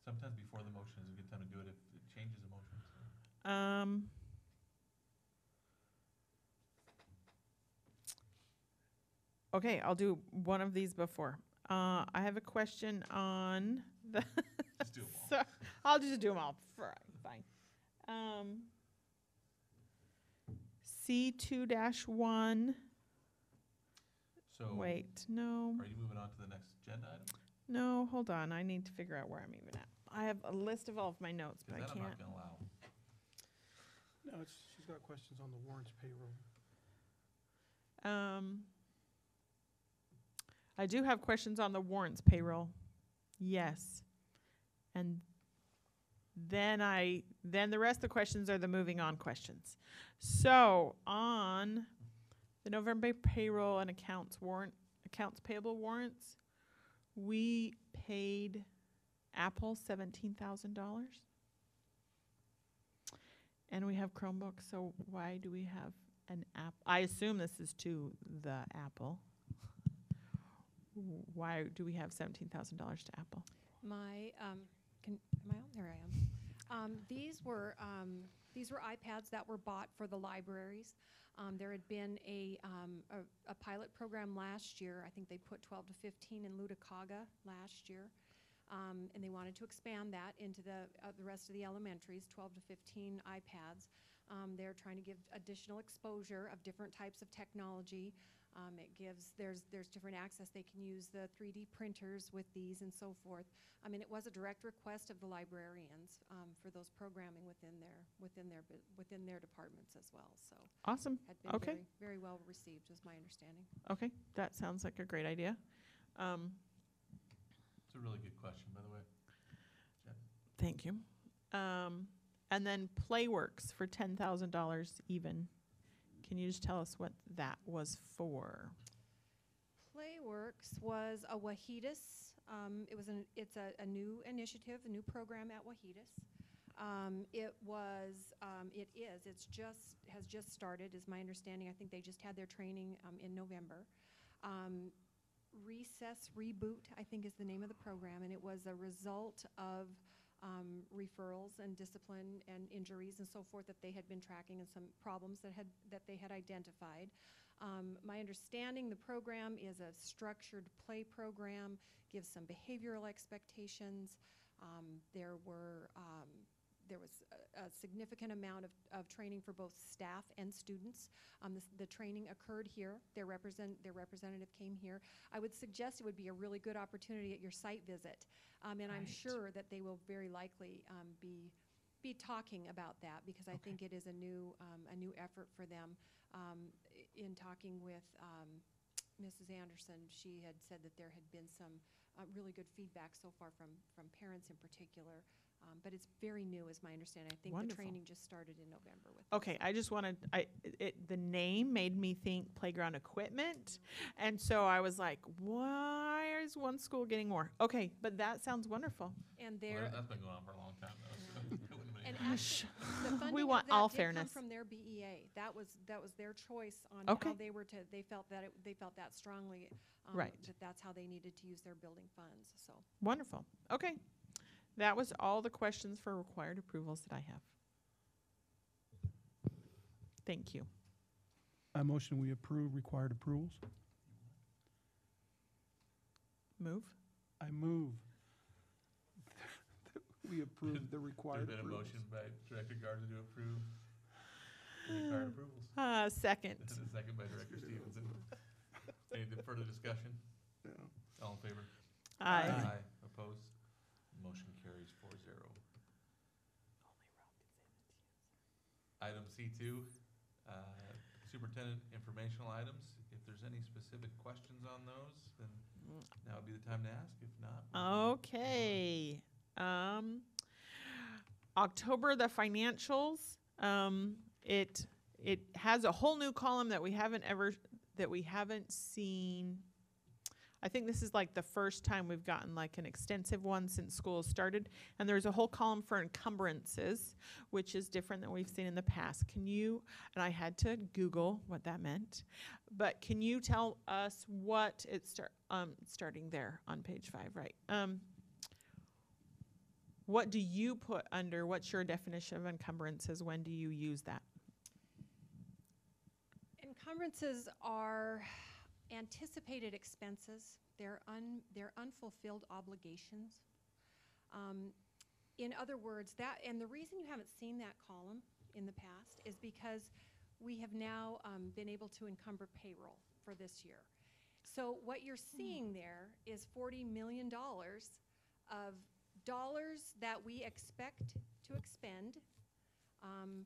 Sometimes before the motion is a good time to do it if it changes a motion. So. Okay, I'll do one of these before. I have a question on the. Just do 'em all. So, I'll just do them all. Fine. C2-1. So, Wait, no. are you moving on to the next agenda item? No, hold on. I need to figure out where I'm even at. I have a list of all of my notes, but I Because that I'm can't. not gonna allow. No, she's got questions on the warrants payroll. I do have questions on the warrants payroll. Yes. And then the rest of the questions are the moving on questions. So on the November payroll and accounts payable warrants, we paid Apple $17,000. And we have Chromebooks, so why do we have an app? I assume this is to the Apple. Why do we have $17,000 to Apple? My, am I on? There I am. These were iPads that were bought for the libraries. There had been a pilot program last year. I think they put 12 to 15 in Luticaga last year. And they wanted to expand that into the rest of the elementaries, 12 to 15 iPads. They're trying to give additional exposure of different types of technology. There's different access. They can use the 3D printers with these and so forth. I mean, it was a direct request of the librarians for those programming within their departments as well. So Awesome. had been Okay. very, very well received, was my understanding. Okay, that sounds like a great idea. It's a really good question, by the way. Thank you. And then Playworks for $10,000 even. Can you just tell us what that was for? Playworks was a Wahidas. It's a new initiative, a new program at Wahidas. Has just started, is my understanding. I think they just had their training in November. Recess Reboot, I think, is the name of the program, and it was a result of referrals and discipline and injuries and so forth that they had been tracking and some problems that they had identified. My understanding, the program is a structured play program, gives some behavioral expectations. there was a significant amount of training for both staff and students. The training occurred here. Their representative came here. I would suggest it would be a really good opportunity at your site visit. And I'm Right. sure that they will very likely be talking about that, because I Okay. think it is a new effort for them. In talking with Mrs. Anderson, she had said that there had been some really good feedback so far from parents in particular. But it's very new, is my understanding. I think Wonderful. the training just started in November with Okay, I just wanted, the name made me think playground equipment. And so I was like, why is one school getting more? Okay, but that sounds wonderful. And Well, there, that's been going on for a long time, though, so it wouldn't be and any- actually, the funding of want that all did fairness. come from their BEA. That was their choice on Okay. how they were to. They felt that strongly. Right. That's how they needed to use their building funds. So. Wonderful. Okay. That was all the questions for required approvals that I have. Thank you. I motion we approve required approvals. Move. I move that we approve the required There's been a approvals. motion by Director Garza to approve the required approvals. Second. And a second by Director Stevenson. Any further discussion? No. All in favor? Aye. Opposed? Motion carries 4-0. Item C2, superintendent informational items. If there's any specific questions on those, then now would be the time to ask. If not, Okay. October, the financials. It has a whole new column that we haven't seen. I think this is like the first time we've gotten like an extensive one since school started. And there's a whole column for encumbrances, which is different than we've seen in the past. And I had to Google what that meant, but can you tell us what starting there on page 5, right? What do you put under, what's your definition of encumbrances? When do you use that? Encumbrances are anticipated expenses. They're unfulfilled obligations. In other words, and the reason you haven't seen that column in the past is because we have now been able to encumber payroll for this year. So what you're seeing there is $40 million of dollars that we expect to expend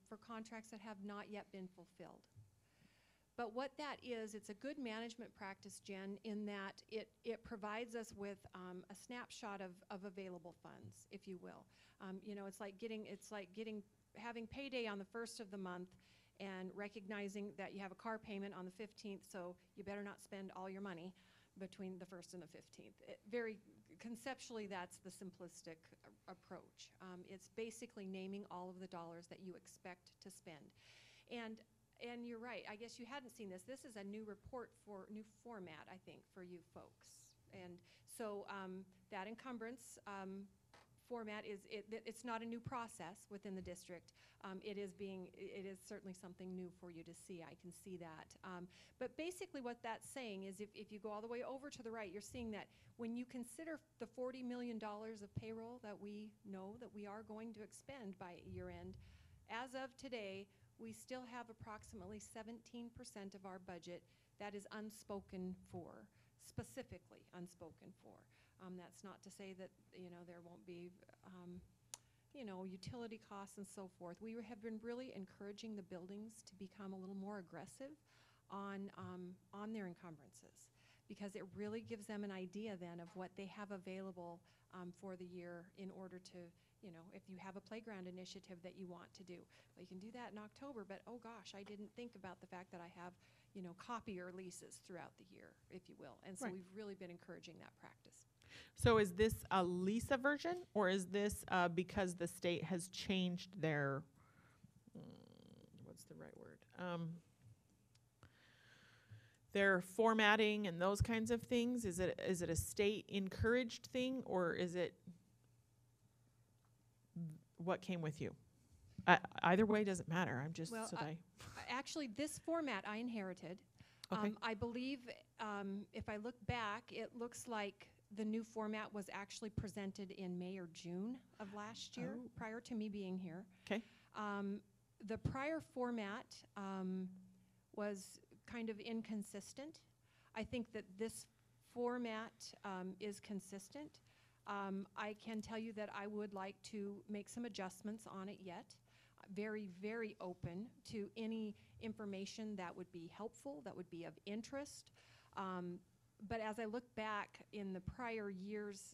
for contracts that have not yet been fulfilled. But what that is, it's a good management practice, Jen, in that it provides us with a snapshot of available funds, if you will. It's like having payday on the 1st of the month and recognizing that you have a car payment on the 15th, so you better not spend all your money between the 1st and the 15th. Very conceptually, that's the simplistic approach. It's basically naming all of the dollars that you expect to spend. And you're right, I guess you hadn't seen this. This is a new report for new format, I think, for you folks. And so that encumbrance format it's not a new process within the district. It is certainly something new for you to see. I can see that. But basically what that's saying is if you go all the way over to the right, you're seeing that when you consider the $40 million of payroll that we know that we are going to expend by year end, as of today, we still have approximately 17% of our budget that is unspoken for, specifically unspoken for. That's not to say that, there won't be, utility costs and so forth. We have been really encouraging the buildings to become a little more aggressive on their encumbrances, because it really gives them an idea then of what they have available for the year in order to, if you have a playground initiative that you want to do. Well, you can do that in October, but oh gosh, I didn't think about the fact that I have, copier leases throughout the year, if you will. And so Right. we've really been encouraging that practice. So is this a LISA version, or is this because the state has changed their, what's the right word? Their formatting and those kinds of things? Is it a state encouraged thing, or is it what came with you? Either way doesn't matter. I'm just, Well, Actually, this format I inherited. Okay. I believe if I look back, it looks like the new format was actually presented in May or June of last year, Oh. prior to me being here. 'Kay. The prior format was kind of inconsistent. I think that this format is consistent. I can tell you that I would like to make some adjustments on it yet. Very, very open to any information that would be helpful, that would be of interest. But as I look back in the prior years'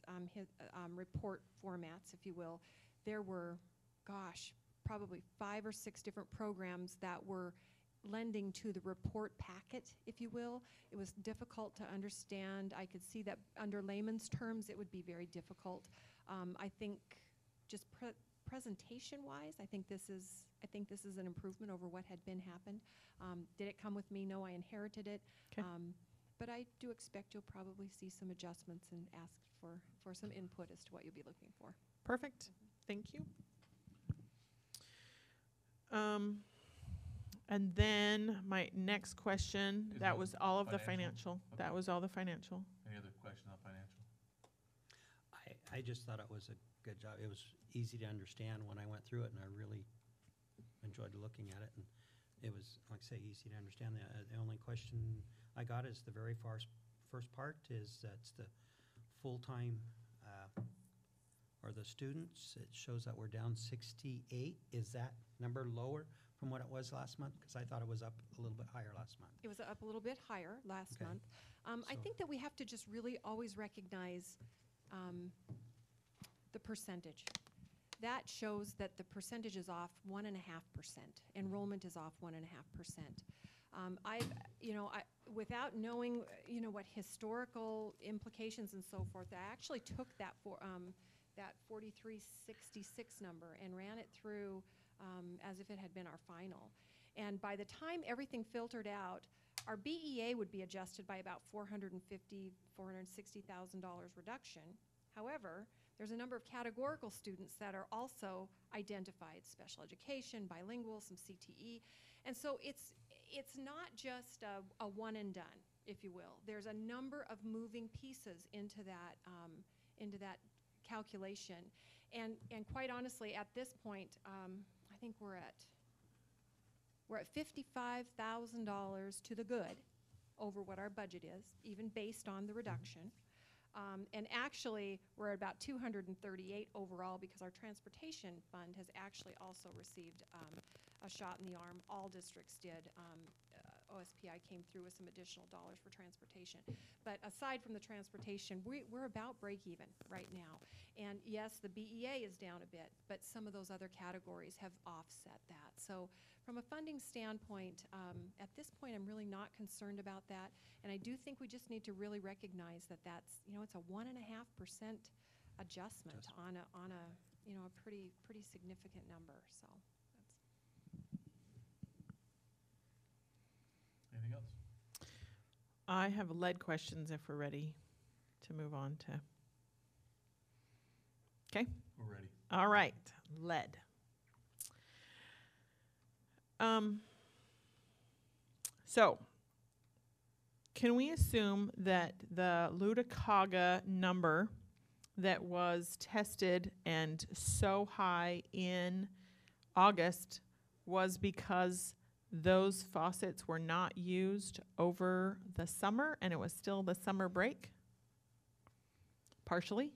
report formats, if you will, there were, gosh, probably 5 or 6 different programs that were lending to the report packet, if you will. It was difficult to understand. I could see that under layman's terms, it would be very difficult. I think just presentation-wise, I think this is an improvement over what had been happened. Did it come with me? No, I inherited it. 'Kay. But I do expect you'll probably see some adjustments and ask for some input as to what you'll be looking for. Perfect. Thank you. And then my next question, Is that it was all of the financial? financial. That Okay. was all the financial. Any other question on financial? I just thought it was a good job. It was easy to understand when I went through it, and I really enjoyed looking at it. And it was, like I say, easy to understand. The only question I got is the very first part is that's the full-time, or the students. It shows that we're down 68. Is that number lower from what it was last month? Because I thought it was up a little bit higher last month. It was up a little bit higher last Okay. month. I So- think that we have to just really always recognize the percentage. That shows that the percentage is off 1.5%. Enrollment is off 1.5%. Without knowing, what historical implications and so forth, I actually took that 4366 number and ran it through as if it had been our final. And by the time everything filtered out, our BEA would be adjusted by about $460,000 reduction. However, there's a number of categorical students that are also identified: special education, bilingual, some CTE. And so it's not just a one and done, if you will. There's a number of moving pieces into that calculation. And quite honestly, at this point, I think we're at $55,000 to the good over what our budget is, even based on the reduction. And actually, we're at about 238 overall, because our transportation fund has actually also received a shot in the arm. All districts did. OSPI came through with some additional dollars for transportation. But aside from the transportation, we're about break even right now. And yes, the BEA is down a bit, but some of those other categories have offset that. So from a funding standpoint, at this point, I'm really not concerned about that. And I do think we just need to really recognize that that's, it's a 1.5% adjustment on a pretty significant number. So that's. Anything else? I have lead questions if we're ready to move on to. Okay. We're ready. All right. Lead. So, can we assume that the Lutacaga number that was tested and so high in August was because those faucets were not used over the summer and it was still the summer break? Partially?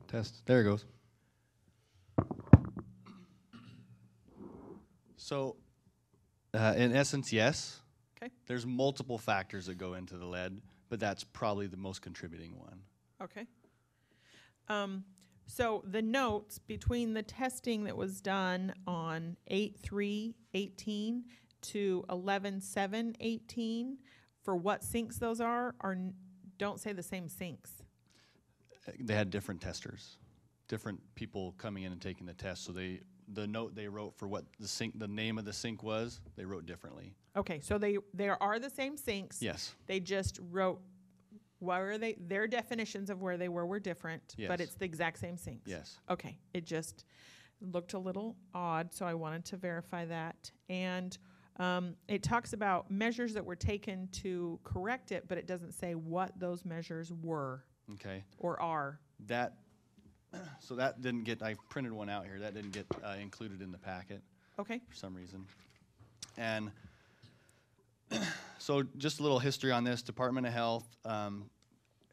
Test. There it goes. So, in essence, yes. Okay. There's multiple factors that go into the lead, but that's probably the most contributing one. Okay. So the notes between the testing that was done on 8/3/18 to 11/7/18 for what sinks those are don't say the same sinks. They had different testers, different people coming in and taking the test, so they the note they wrote for what the name of the sink was, they wrote differently. Okay, so there are the same sinks. Yes. They just wrote their definitions of where they were different, but Yes. it's the exact same sinks. Yes. Okay, it just looked a little odd, so I wanted to verify that. And it talks about measures that were taken to correct it, but it doesn't say what those measures were Okay. or are. So that didn't get, I printed one out here, that didn't get included in the packet Okay, for some reason. And so just a little history on this. Department of Health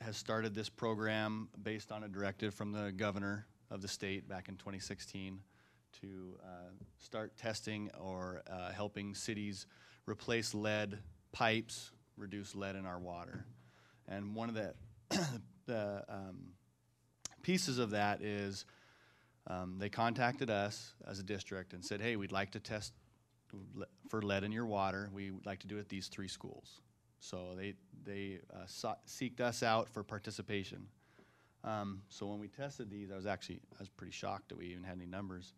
has started this program based on a directive from the governor of the state back in 2016 to start testing or helping cities replace lead pipes, reduce lead in our water. And one of the pieces of that is they contacted us as a district and said, hey, we'd like to test for lead in your water. We'd like to do it at these 3 schools. So they seeked us out for participation. So when we tested these, I was pretty shocked that we even had any numbers.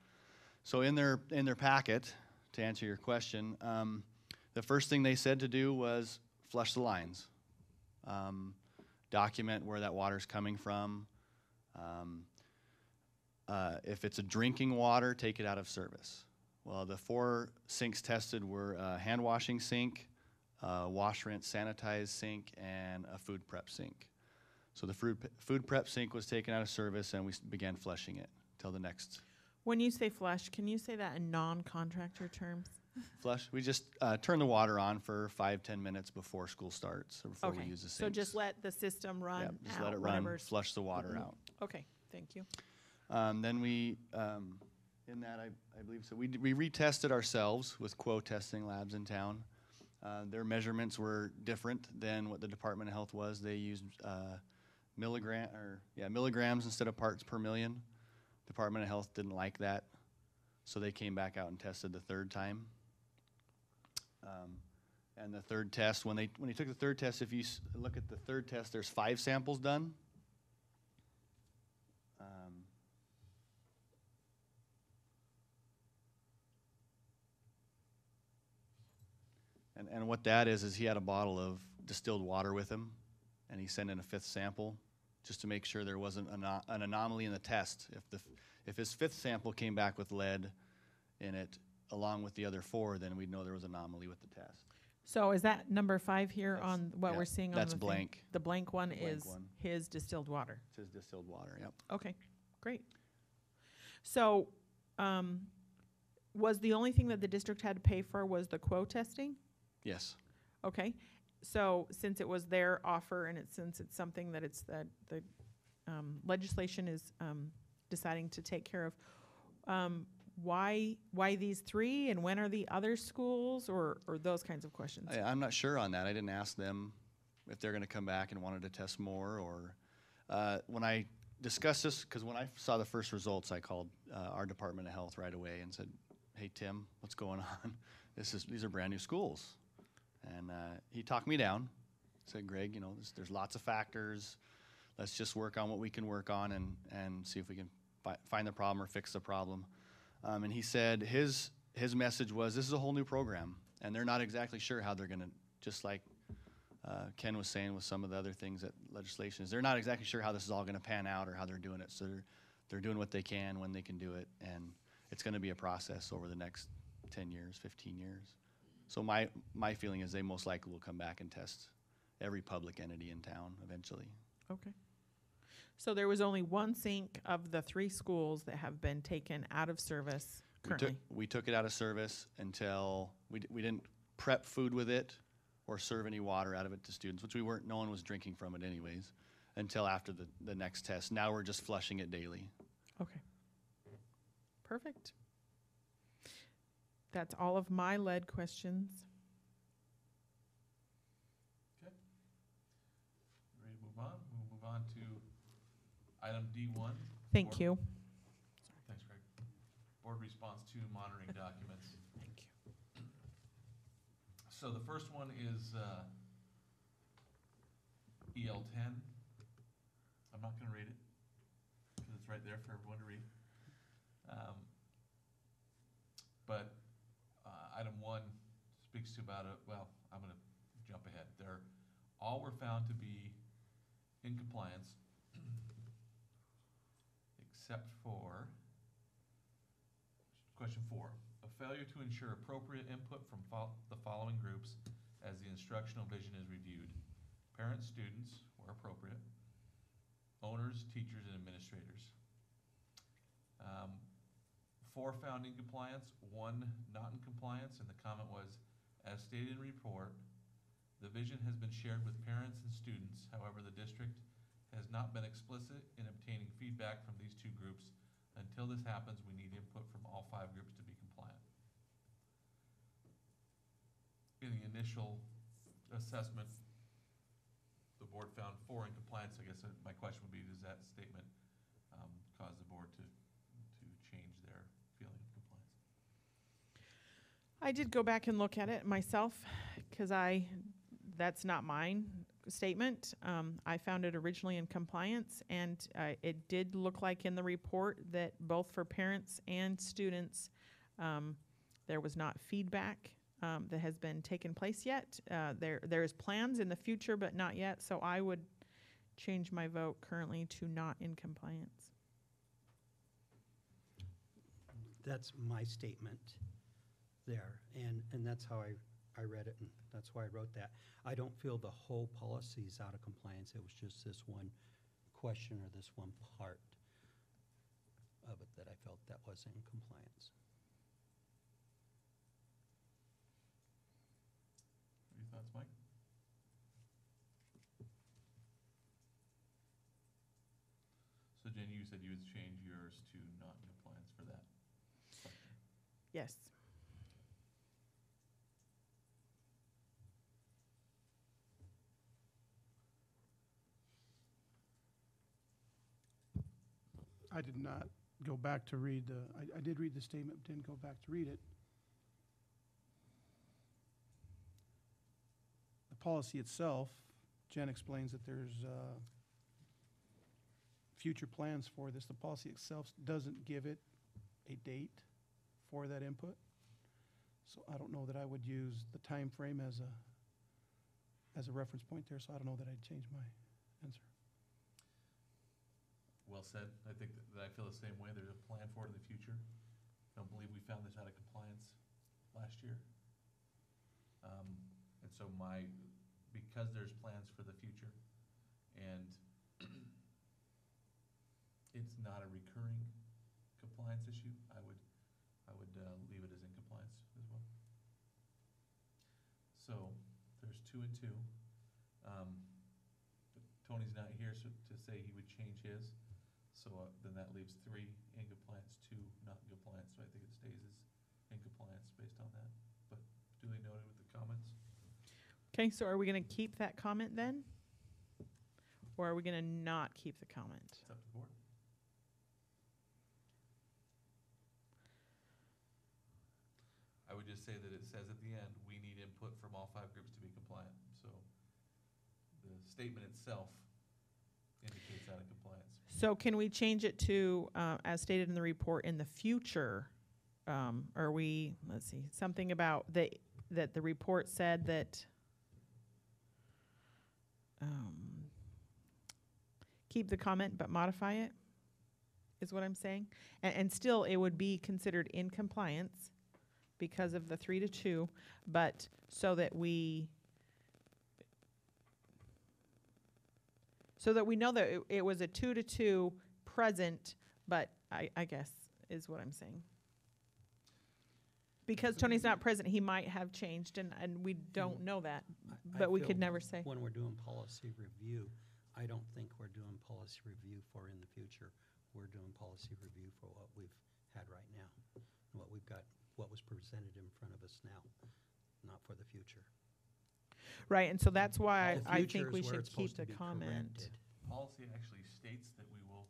So in their packet, to answer your question, the first thing they said to do was flush the lines, document where that water's coming from. If it's a drinking water, take it out of service. Well, the 4 sinks tested were a hand washing sink, wash, rinse, sanitize sink, and a food prep sink. So the food prep sink was taken out of service, and we began flushing it till the next when you say flush, can you say that in non-contractor terms? flush. We just turn the water on for 5-10 minutes before school starts or before we use the sinks. So just let the system run Yep, just out, let it run, whatever's- flush the water out. Okay, thank you. Then we, in that, I believe, so we retested ourselves with Quo testing labs in town. Their measurements were different than what the Department of Health was. They used milligrams instead of parts per million. Department of Health didn't like that, so they came back out and tested the 3rd time. And the 3rd test, when they took the 3rd test, if you look at the 3rd test, there's 5 samples done. And what that is he had a bottle of distilled water with him, and he sent in a 5th sample just to make sure there wasn't an anomaly in the test. If his 5th sample came back with lead in it, along with the other 4, then we'd know there was an anomaly with the test. So is that number 5 here That's- on what yeah, we're seeing on that's the thing? blank. The blank one Blank is one. his distilled water. It says distilled water, yep. Okay, great. So, was the only thing that the district had to pay for was the Quo testing? Yes. Okay, so since it was their offer and since it's something that it's the legislation is deciding to take care of, why these 3 and when are the other schools or those kinds of questions? I'm not sure on that. I didn't ask them if they're going to come back and wanted to test more, or when I discussed this, because when I saw the first results, I called our Department of Health right away and said, hey, Tim, what's going on? These are brand new schools. And he talked me down, said, Greg, there's lots of factors. Let's just work on what we can work on and see if we can find the problem or fix the problem. And he said his message was, this is a whole new program, and they're not exactly sure how they're going to, just like Ken was saying with some of the other things that legislation is, they're not exactly sure how this is all going to pan out or how they're doing it. So they're doing what they can when they can do it, and it's going to be a process over the next 10 years, 15 years. So my feeling is they most likely will come back and test every public entity in town eventually. Okay. So there was only 1 sink of the 3 schools that have been taken out of service currently? We took it out of service until we didn't prep food with it or serve any water out of it to students, which no one was drinking from it anyways, until after the next test. Now we're just flushing it daily. Okay. Perfect. That's all of my lead questions. Okay. Ready to move on? We'll move on to item D1. Thank Board- you. Thanks, Greg. Board response to monitoring documents. Thank you. So the first one is EL10. I'm not going to read it because it's right there for everyone to read. But item 1 speaks to about well, I'm going to jump ahead. All were found to be in compliance, except for question 4. A failure to ensure appropriate input from the following groups as the instructional vision is reviewed. Parents, students, where appropriate, owners, teachers, and administrators. 4 found in compliance, 1 not in compliance, and the comment was, as stated in the report, the vision has been shared with parents and students. However, the district has not been explicit in obtaining feedback from these 2 groups. Until this happens, we need input from all 5 groups to be compliant. In the initial assessment, the board found 4 in compliance. I guess my question would be, does that statement cause the board to change their feeling of compliance? I did go back and look at it myself, because that's not mine statement. I found it originally in compliance, and it did look like in the report that both for parents and students, there was not feedback that has been taken place yet. There is plans in the future, but not yet, so I would change my vote currently to not in compliance. That's my statement there, and that's how I read it, and that's why I wrote that. I don't feel the whole policy's out of compliance. It was just this one question or this one part of it that I felt that wasn't in compliance. What are your thoughts, Mike? So Jen, you said you would change yours to not in compliance for that section. Yes. I did not go back to read I did read the statement, but didn't go back to read it. The policy itself, Jen explains that there's future plans for this. The policy itself doesn't give it a date for that input. So I don't know that I would use the time frame as a reference point there, so I don't know that I'd change my answer. Well said. I think that I feel the same way. There's a plan for it in the future. I don't believe we found this out of compliance last year. And so because there's plans for the future, and it's not a recurring compliance issue, I would leave it as in compliance as well. So there's 2 and 2. Tony's not here to say he would change his. So then that leaves 3 in compliance, 2 not in compliance. So I think it stays as in compliance based on that. But duly noted with the comments. Okay, so are we going to keep that comment then? Or are we going to not keep the comment? It's up to the board. I would just say that it says at the end, we need input from all 5 groups to be compliant. So the statement itself indicates out of compliance. So can we change it to, as stated in the report, in the future? Let's see, something about that the report said that, keep the comment but modify it, is what I'm saying? And still, it would be considered in compliance because of the 3 to 2, but so that we know that it was a 2 to 2 present, but I guess is what I'm saying. Because Tony's not present, he might have changed, and we don't know that, but we could feel never say. When we're doing policy review, I don't think we're doing policy review for in the future. We're doing policy review for what we've had right now, what we've got, what was presented in front of us now, not for the future. Right, and so that's why The I future think we is where should it's keep supposed the to be comment. corrected. Policy actually states that we will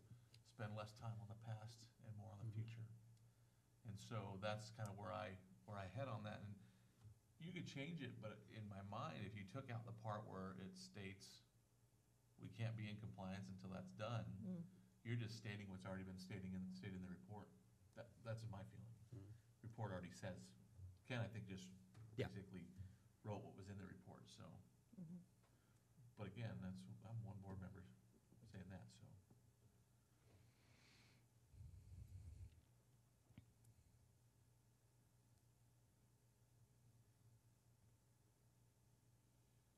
spend less time on the past and more on the future. And so that's kind of where I head on that. And you could change it, but in my mind, if you took out the part where it states we can't be in compliance until that's done, you're just stating what's already been stated in the report. That's my feeling. report already says. Ken, I think, just Yeah. basically wrote what was in the report, so. Mhm. But again, I'm one board member saying that, so.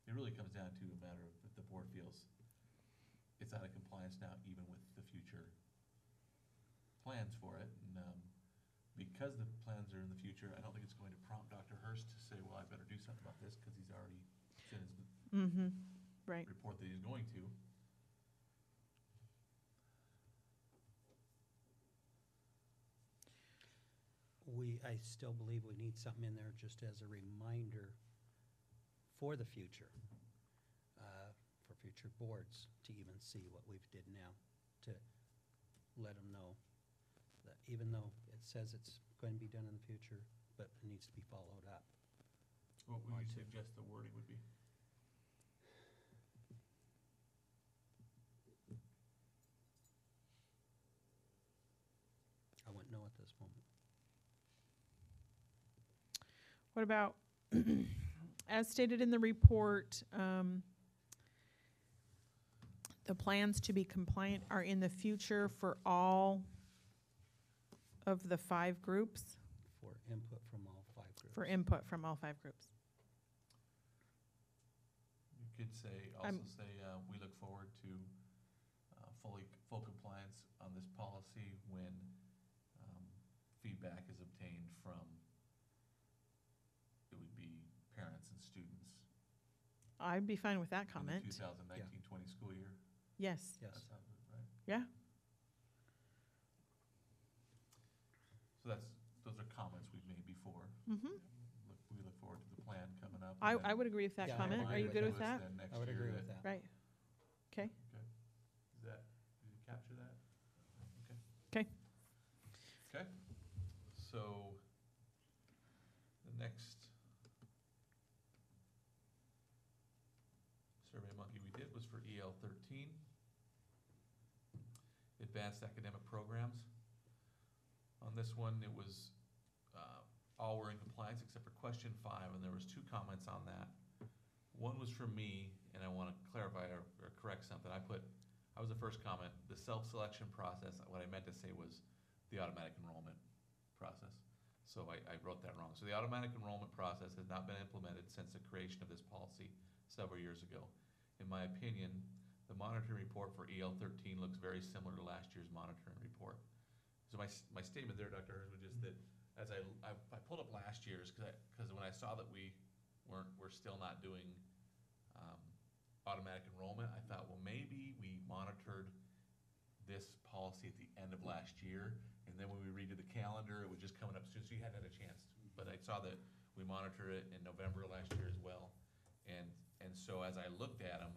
It really comes down to a matter of if the board feels it's out of compliance now, even with the future plans for it. And because the plans are in the future, I don't think it's going to prompt Dr. Hurst to say, well, I better do something about this, because he's already sent his Mm-hmm, right. report that he's going to. I still believe we need something in there just as a reminder for the future, for future boards to even see what we've did now, to let them know that even though it says it's going to be done in the future, but it needs to be followed up. What would Or you to- suggest the wording would be? I wouldn't know at this moment. What about, as stated in the report, the plans to be compliant are in the future for all of the 5 groups, For input from all 5 groups. for input from all 5 groups. You could say, also I'm- say, we look forward to full compliance on this policy when feedback is obtained from, it would be parents and students. I'd be fine with that In the comment. 2019-20 school year. Yes, Yes. That sounds right. yeah, So those are comments we've made before. mm-hmm. We look forward to the plan coming up. I and then would agree with that Yeah, I comment. would Are agree you with good that. with that? Then next I would year agree with that. Right. Okay, Is that, did you capture that? Okay. 'Kay. Okay, so the next Survey Monkey we did was for EL 13, Advanced Academic Programs. On this one, it was, all were in compliance except for question 5, and there was 2 comments on that. One was from me, and I want to clarify or correct something. I was the first comment, the self-selection process, what I meant to say was the automatic enrollment process. So I wrote that wrong. So the automatic enrollment process has not been implemented since the creation of this policy several years ago. In my opinion, the monitoring report for EL 13 looks very similar to last year's monitoring report. So my statement there, Dr. Hurst, was just that as I pulled up last year's, because when I saw that we're still not doing automatic enrollment, I thought, well, maybe we monitored this policy at the end of last year, and then when we redid the calendar, it was just coming up soon, so you hadn't had a chance. But I saw that we monitored it in November of last year as well, and so as I looked at them,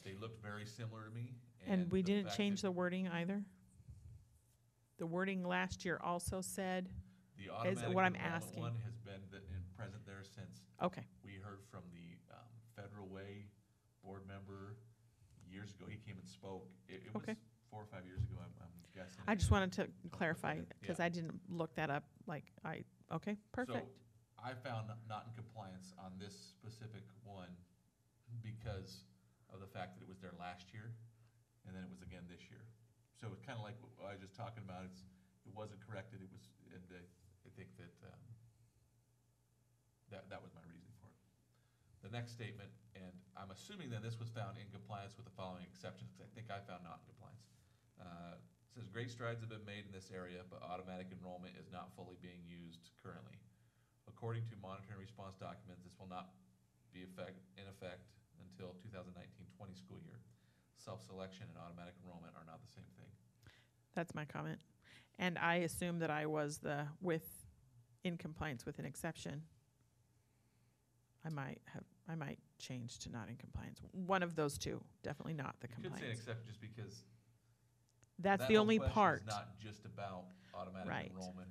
they looked very similar to me. and we the didn't fact change that the wording either? The wording last year also said, The automatic what I'm enrollment asking. one has been present there since okay, we heard from the Federal Way board member years ago. He came and spoke. It was Okay. 4 or 5 years ago, I'm guessing. I just wanted to clarify, because Yeah. I didn't look that up, okay, perfect. So I found not in compliance on this specific one because of the fact that it was there last year, and then it was again this year. So it's kind of like what I was just talking about, it wasn't corrected, it was, and I think that, that was my reasoning for it. The next statement, and I'm assuming that this was found in compliance with the following exceptions, because I think I found not in compliance. It says, great strides have been made in this area, but automatic enrollment is not fully being used currently. According to monitoring response documents, this will not be in effect until 2019-20 school year. Self-selection and automatic enrollment are not the same thing. That's my comment. And I assume that I was in compliance with an exception. I might change to not in compliance. One of those 2, definitely not the You could say an compliance. exception just because That's that the whole only question part. is not just about automatic Right. enrollment.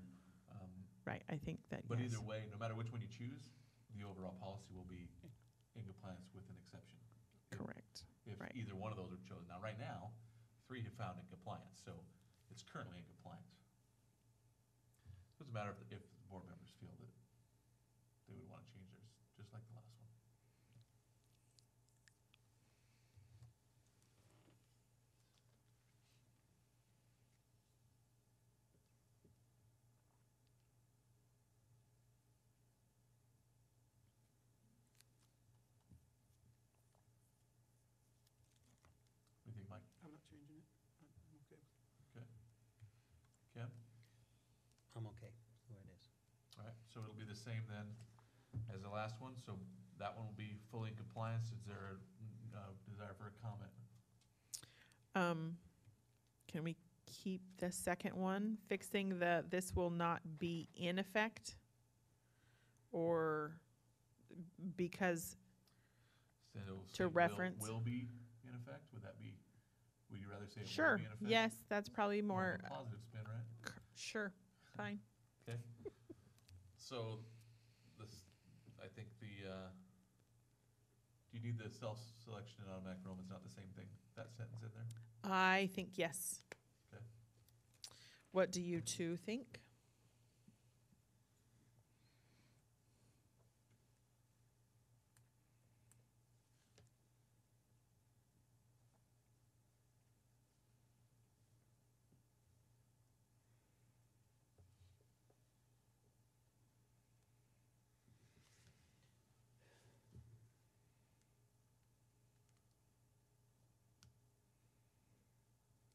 Right, I think that, But yes. either way, no matter which one you choose, the overall policy will be in compliance with an exception. Correct. If Right. either one of those are chosen. Now, right now, 3 have found in compliance, so it's currently in compliance. So it's a matter if the board feel that they would want to change theirs, just like the last one. What do you think, Mike? I'm not changing it. I'm okay with it. Okay. Ken? I'm okay, the way it is. All right, so it'll be the same then as the last one, so that one will be fully in compliance. Is there a desire for a comment? Can we keep the second one, fixing this will not be in effect? Or because, So it'll To say reference. Will be in effect? Would that be, would you rather say it will sure, be in effect? yes, that's probably More more, of a positive spin, right? sure, fine. Okay. So this, I think do you need the self-selection and automatic enrollment's not the same thing? That sentence in there? I think yes. Okay. What do you two think?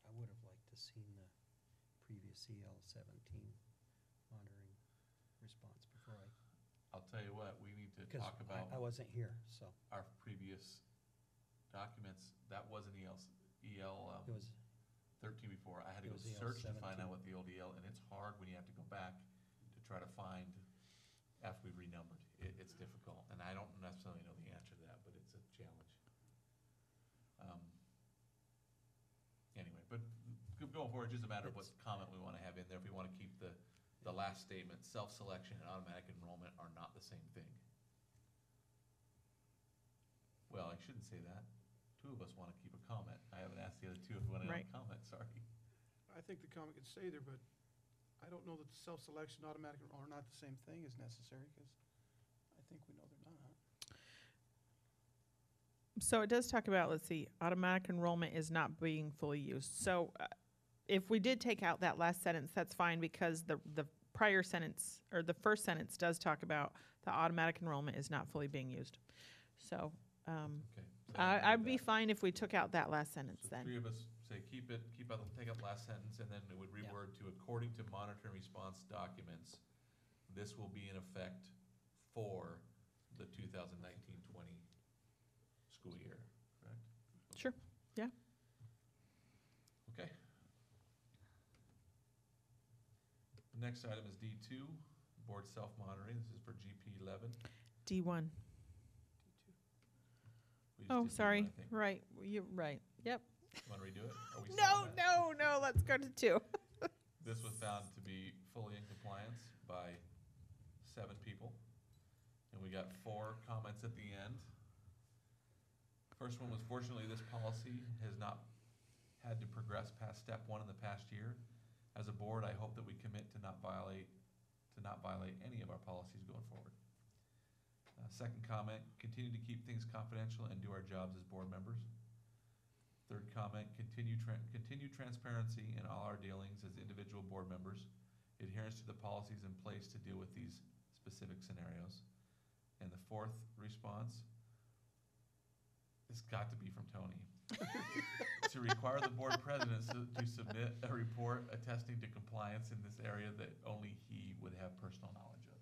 I would have liked to seen the previous CL 17 monitoring response before I'll tell you what, we need to because talk about I wasn't here, so our previous documents. That wasn't it was, 13 before. I had to It go was EL search to find 17. out what the old EL, and it's hard when you have to go back to try to find after we've renumbered. It's difficult, and I don't necessarily know the answer to that, but it's a challenge. Anyway, but going forward, it's just a matter of what comment we want to have in there. If we want to keep the last statement, self-selection and automatic enrollment are not the same thing. Well, I shouldn't say that. Two of us want to keep a comment. I haven't asked the other two if we want to have Right. a comment, sorry. I think the comment could stay there, but I don't know that the self-selection, automatic, are not the same thing as necessary, because I think we know they're not. So it does talk about, let's see, automatic enrollment is not being fully used. So if we did take out that last sentence, that's fine because the prior sentence, or the first sentence does talk about the automatic enrollment is not fully being used. So Okay. so I'd be that. fine if we took out that last sentence So then. three of us say keep out, take out last sentence, and then it would Yeah. reword to according to monitoring response documents, this will be in effect for the 2019-20 school year, correct? Sure, yeah. Okay. The next item is D2, board self-monitoring. This is for GP 11. D1. We just Oh, did D1, sorry. I think. Right. You're right. Yep. Want to redo it? Are we still No, on that? no. Let's go to 2. This was found to be fully in compliance by 7 people. And we got 4 comments at the end. First one was, fortunately, this policy has not had to progress past step 1 in the past year. As a board, I hope that we commit to not violate any of our policies going forward. Second comment, continue to keep things confidential and do our jobs as board members. Third comment, continue transparency in all our dealings as individual board members, adherence to the policies in place to deal with these specific scenarios. And the fourth response, it's got to be from Tony. To require the board president to submit a report attesting to compliance in this area that only he would have personal knowledge of.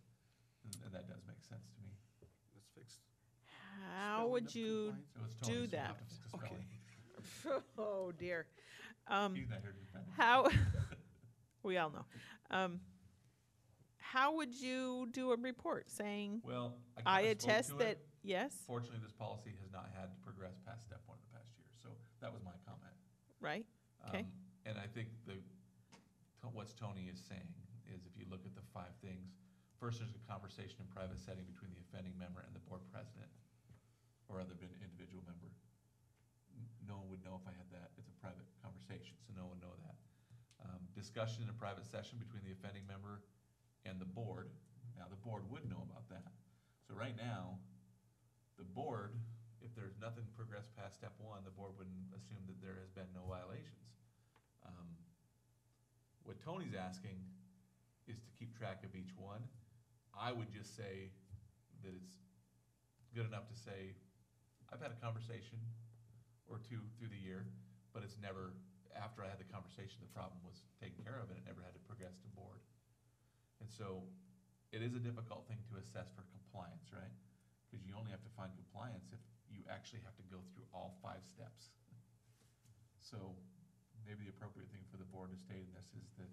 And that does make sense to me. Let's fix. How spelling would of you compliance. So it's Do Tony, so we'll that. have to fix the spelling. Oh, dear. He's not here to defend. How, we all know. How would you do a report saying, Well, I kinda spoke attest to that, it. yes, Fortunately, this policy has not had to progress past step 1 in the past year, so that was my comment. right? Okay. And I think what Tony is saying is if you look at the 5 things, first there's a conversation in private setting between the offending member and the board president or other individual member. No one would know if I had that. It's a private conversation, so no one would know that. Discussion in a private session between the offending member and the board Now, the board would know about that. So right now, the board, if there's nothing progressed past step one, the board wouldn't assume that there has been no violations. What Tony's asking is to keep track of each one. I would just say that it's good enough to say, I've had a conversation or two through the year, but it's never, after I had the conversation, the problem was taken care of and it never had to progress to board. And so it is a difficult thing to assess for compliance, right? Because you only have to find compliance if you actually have to go through all 5 steps. So maybe the appropriate thing for the board to state in this is that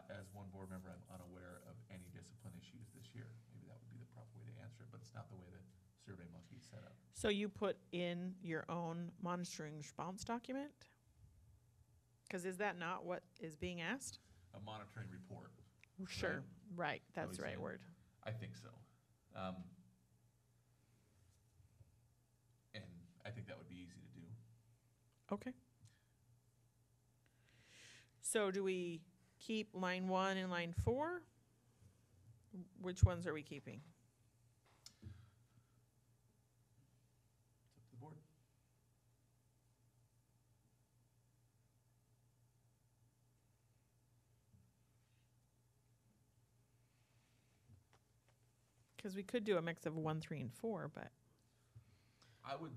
as one board member, I'm unaware of any discipline issues this year. Maybe that would be the proper way to answer it, but it's not the way the SurveyMonkey is set up. So you put in your own monitoring response document? Because is that not what is being asked? A monitoring report. Sure, right, that's he's the right saying? word. I think so. And I think that would be easy to do. Okay. So do we keep line 1 and line 4? Which ones are we keeping? It's up to the board. Because we could do a mix of 1, 3, and 4, but I would,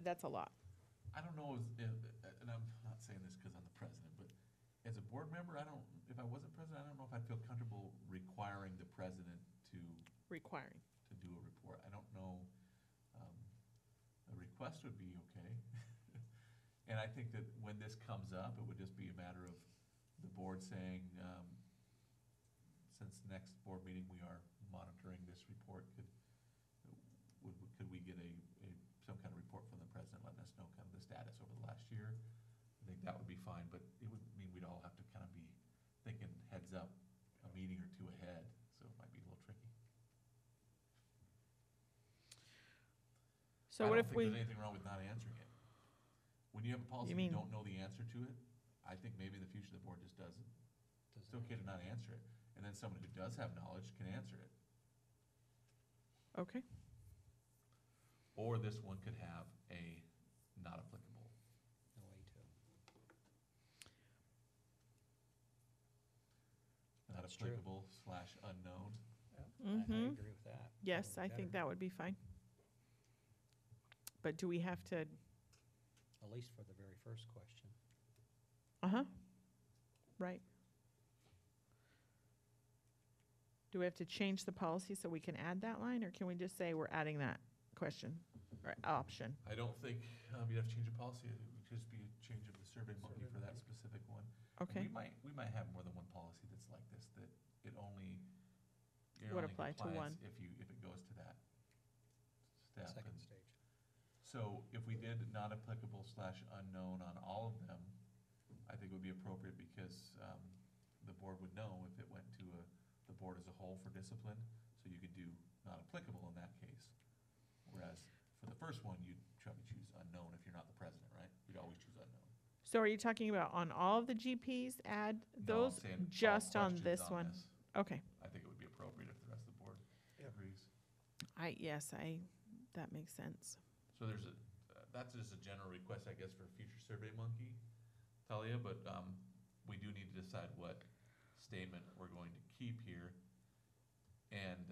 that's a lot. I don't know and I'm not saying this because I'm the president, but as a board member, if I wasn't president, I don't know if I'd feel comfortable requiring the president to Requiring. do a report. I don't know, a request would be okay. And I think that when this comes up, it would just be a matter of the board saying, since next board meeting, we are monitoring this report, could we get some kind of report from the president letting us know kind of the status over the last year? I think that would be fine, but it would mean we'd all have to kind of be thinking heads up a meeting or 2 ahead, so it might be a little tricky. So what if I don't think we, there's anything wrong with not answering it. When you have a policy, You you mean- don't know the answer to it, I think maybe in the future the board just doesn't. It's okay to not answer it, and then someone who does have knowledge can answer it. okay, Or this one could have a not applicable. No way to. Not That's true. applicable / unknown. I Mhm. agree with that. yes, That I would be think better, that would be fine. But do we have to, At least for the very first question. uh-huh, right. Do we have to change the policy so we can add that line, or can we just say we're adding that question or option? I don't think you'd have to change a policy, it would just be a change of the SurveyMonkey for that specific one. And Okay, We might have more than one policy that's like this, that it only, you're Would only in apply to compliance one. if it goes to that step. Second And stage. so if we did not applicable / unknown on all of them, I think it would be appropriate because the board would know if it went to the board as a whole for discipline, so you could do not applicable in that case. Whereas for the first one, you'd probably choose unknown if you're not the president, right? You'd always choose unknown. so are you talking about on all of the GPs, add No, I'm those, saying all just on questions this one? this. Okay, I think it would be appropriate if the rest of the board agrees. that makes sense. So there's that's just a general request, I guess, for future SurveyMonkey, Talia, but we do need to decide what statement we're going to keep here. And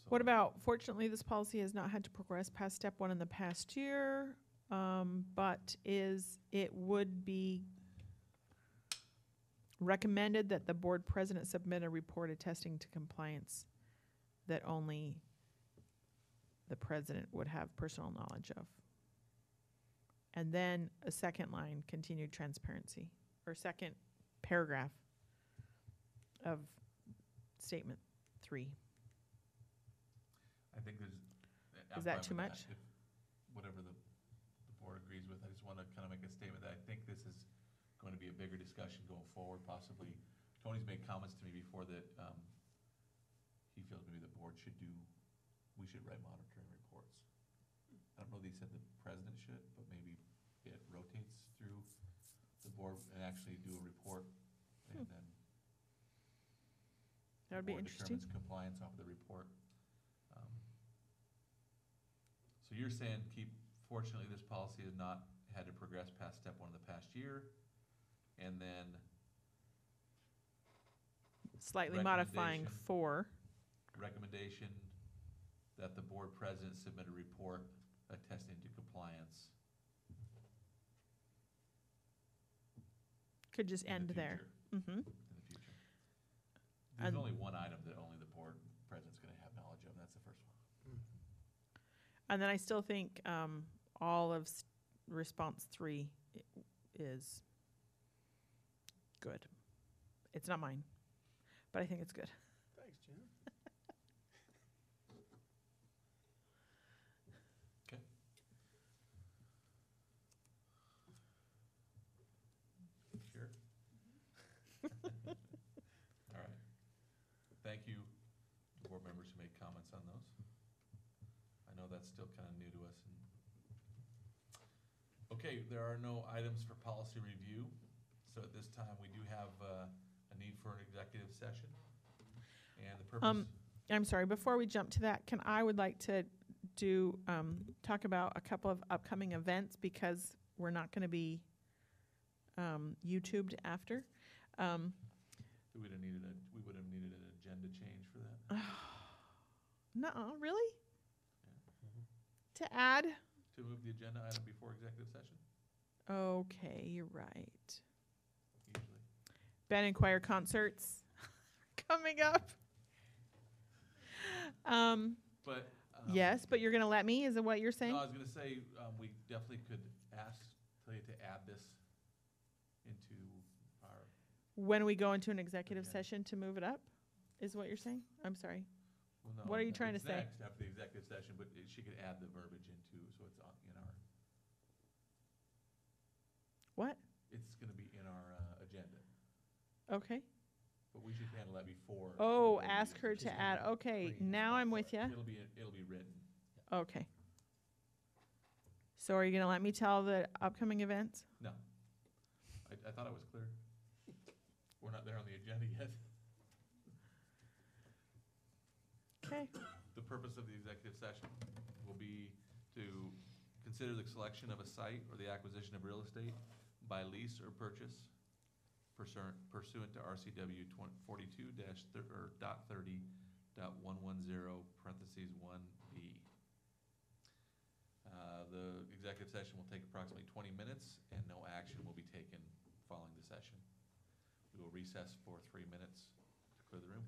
What about, fortunately, this policy has not had to progress past step 1 in the past year, but it would be recommended that the board president submit a report attesting to compliance that only the president would have personal knowledge of. And then a second line, continued transparency, or second paragraph of statement 3. I think there's. Is that too much? If whatever the board agrees with, I just want to kind of make a statement that I think this is going to be a bigger discussion going forward, possibly. Tony's made comments to me before that he feels maybe the board we should write monitoring reports. I don't know that he said the president should, but maybe it rotates through the board and actually do a report, and then That would the be board interesting. determines compliance off of the report. So you're saying fortunately, this policy has not had to progress past step one of the past year, and then Slightly modifying Recommendation. 4. recommendation that the board president submit a report attesting to compliance Could just in the end there. future. Mm-hmm. In the future. There's And- only one item that only the board president's gonna have knowledge of, and that's the first one. And then I still think all of response 3 is good. It's not mine, but I think it's good. Thanks, Jen. Okay. Sure. All right. Thank you, to board members who made comments on those. I know that's still kind of new to us. Okay, there are no items for policy review, so at this time, we do have a need for an executive session. And the purpose, I'm sorry, before we jump to that, I would like to do, talk about a couple of upcoming events because we're not going to be YouTubed after. we would have needed an agenda change for that, Nuh-uh, really? To add? to move the agenda item before executive session, Okay, you're right. usually. Band and choir concerts coming up. But. Yes, but you're going to let me? Is it what you're saying? No, I was gonna say, we definitely could tell you to add this into our, When we go into an executive Okay. session to move it up, is what you're saying? I'm sorry. well, no. What are you trying to it's say? Next, after the executive session, but she could add the verbiage into, so it's in our, What? it's gonna be in our, agenda, Okay. but we should handle that before. Oh, before we ask do her it. to add. Okay, Free. now I'm with you. It'll be written. Okay. So are you going to let me tell the upcoming events? No. I thought it was clear. We're not there on the agenda yet. Okay. The purpose of the executive session will be to consider the selection of a site or the acquisition of real estate by lease or purchase pursuant to RCW 42-30.110 parentheses 1B. The executive session will take approximately 20 minutes and no action will be taken following the session. We will recess for 3 minutes to clear the room.